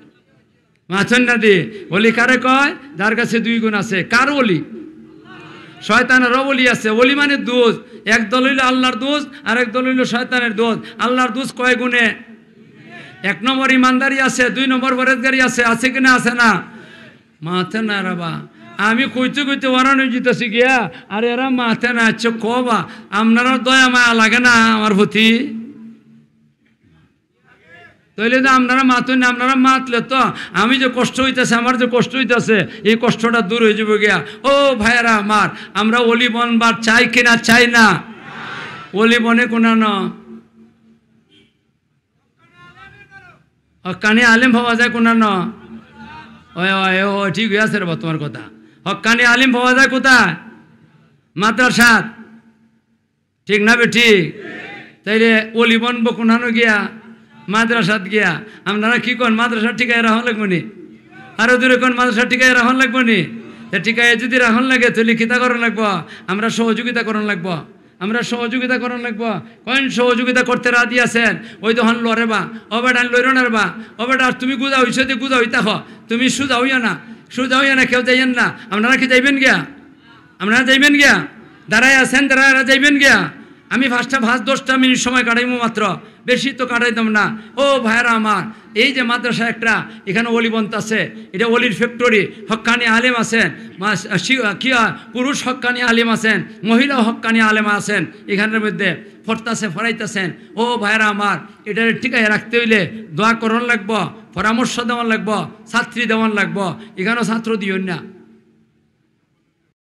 মাছেন না দি ওলি কারে কয়? যার কাছে দুই গুণ আছে। কার ওলি? শয়তানেরও ওলি আছে। ওলি মানে দোষ। এক দল হইল আল্লাহর দোষ, আর এক দল হইল শয়তানের দোষ। আল্লাহর দোষ কয় গুণে? এক নম্বর ইমানদারি আছে, দুই নম্বর পরেজগারি আছে। আছে কিনা? আছে না? মাথে না রাবা, আমি কইতে কইতে ওরান হয়ে যেতেছি গিয়া, আর এরা মাথে না। আচ্ছা কবা, আপনারা দয়া মায়া লাগে না আমার প্রতি? তাইলে তো আপনারা মাতুন না, আপনারা মাতলে তো আমি যে কষ্ট হইতেছে, আমার যে কষ্ট হইতেছে, এই কষ্টটা দূর হয়ে যাবে গিয়া। ও ভাইয়েরা আমার, আমরা অলি বনবার চাই কিনা? চাই না? অলি বনে কোনা ন হক্কানি আলিম পাওয়া যায় কোনা ন? ও ঠিক হয়ে আছে রে তোমার কথা। হক্কানি আলিম পাওয়া যায় কোথায়? মাদ্রাসাত, ঠিক না বে? ঠিক। তাইলে অলি বনবো কোনানো গিয়া? মাদ্রাসাত গিয়া। আপনারা কি কোন? মাদ্রাসা ঠিকায় রাহন লাগবো নি? আরো দূরে কোন? মাদ্রাসা ঠিকায় রাহন লাগবো নি? ঠিকায় যদি রাহন লাগে তো লিখিতা করণ লাগবো, আমরা সহযোগিতা করণ লাগবো, আমরা সহযোগিতা করণ লাগবো। কোন সহযোগিতা করতে রাজি আছেন? ওই তখন লড়ে বা ও বেটা লড়ো না বা ও বেটা তুমি গুজা হইছ, গুজা হইতা হ, তুমি সুজা হইয়া না, সুজা হইয়া না, কেউ যাইয়েন না। আপনারা কি যাইবেন গিয়া? আপনারা যাইবেন গিয়া? দাঁড়ায় আছেন, দাঁড়ায় যাইবেন গিয়া? আমি 5-10 মিনিট সময় কাটাইমো মাত্র, বেশি তো কাটাইতাম না। ও ভাইরা আমার, এই যে মাদ্রাসা একটা, এখানে অলিবন্ত আছে, এটা অলির ফ্যাক্টরি। হক্কানি আলেম আছেন, পুরুষ হক্কানি আলেম আছেন, মহিলা হক্কানি আলেম আছেন, এখানের মধ্যে ফরতাছে, ফরাইতেছেন। ও ভাইরা আমার, এটা ঠিকায় রাখতে হইলে দোয়া করণ লাগবো, পরামর্শ দেওয়ান লাগবো, ছাত্রী দেওয়ান লাগবো। এখানেও ছাত্র দিও না।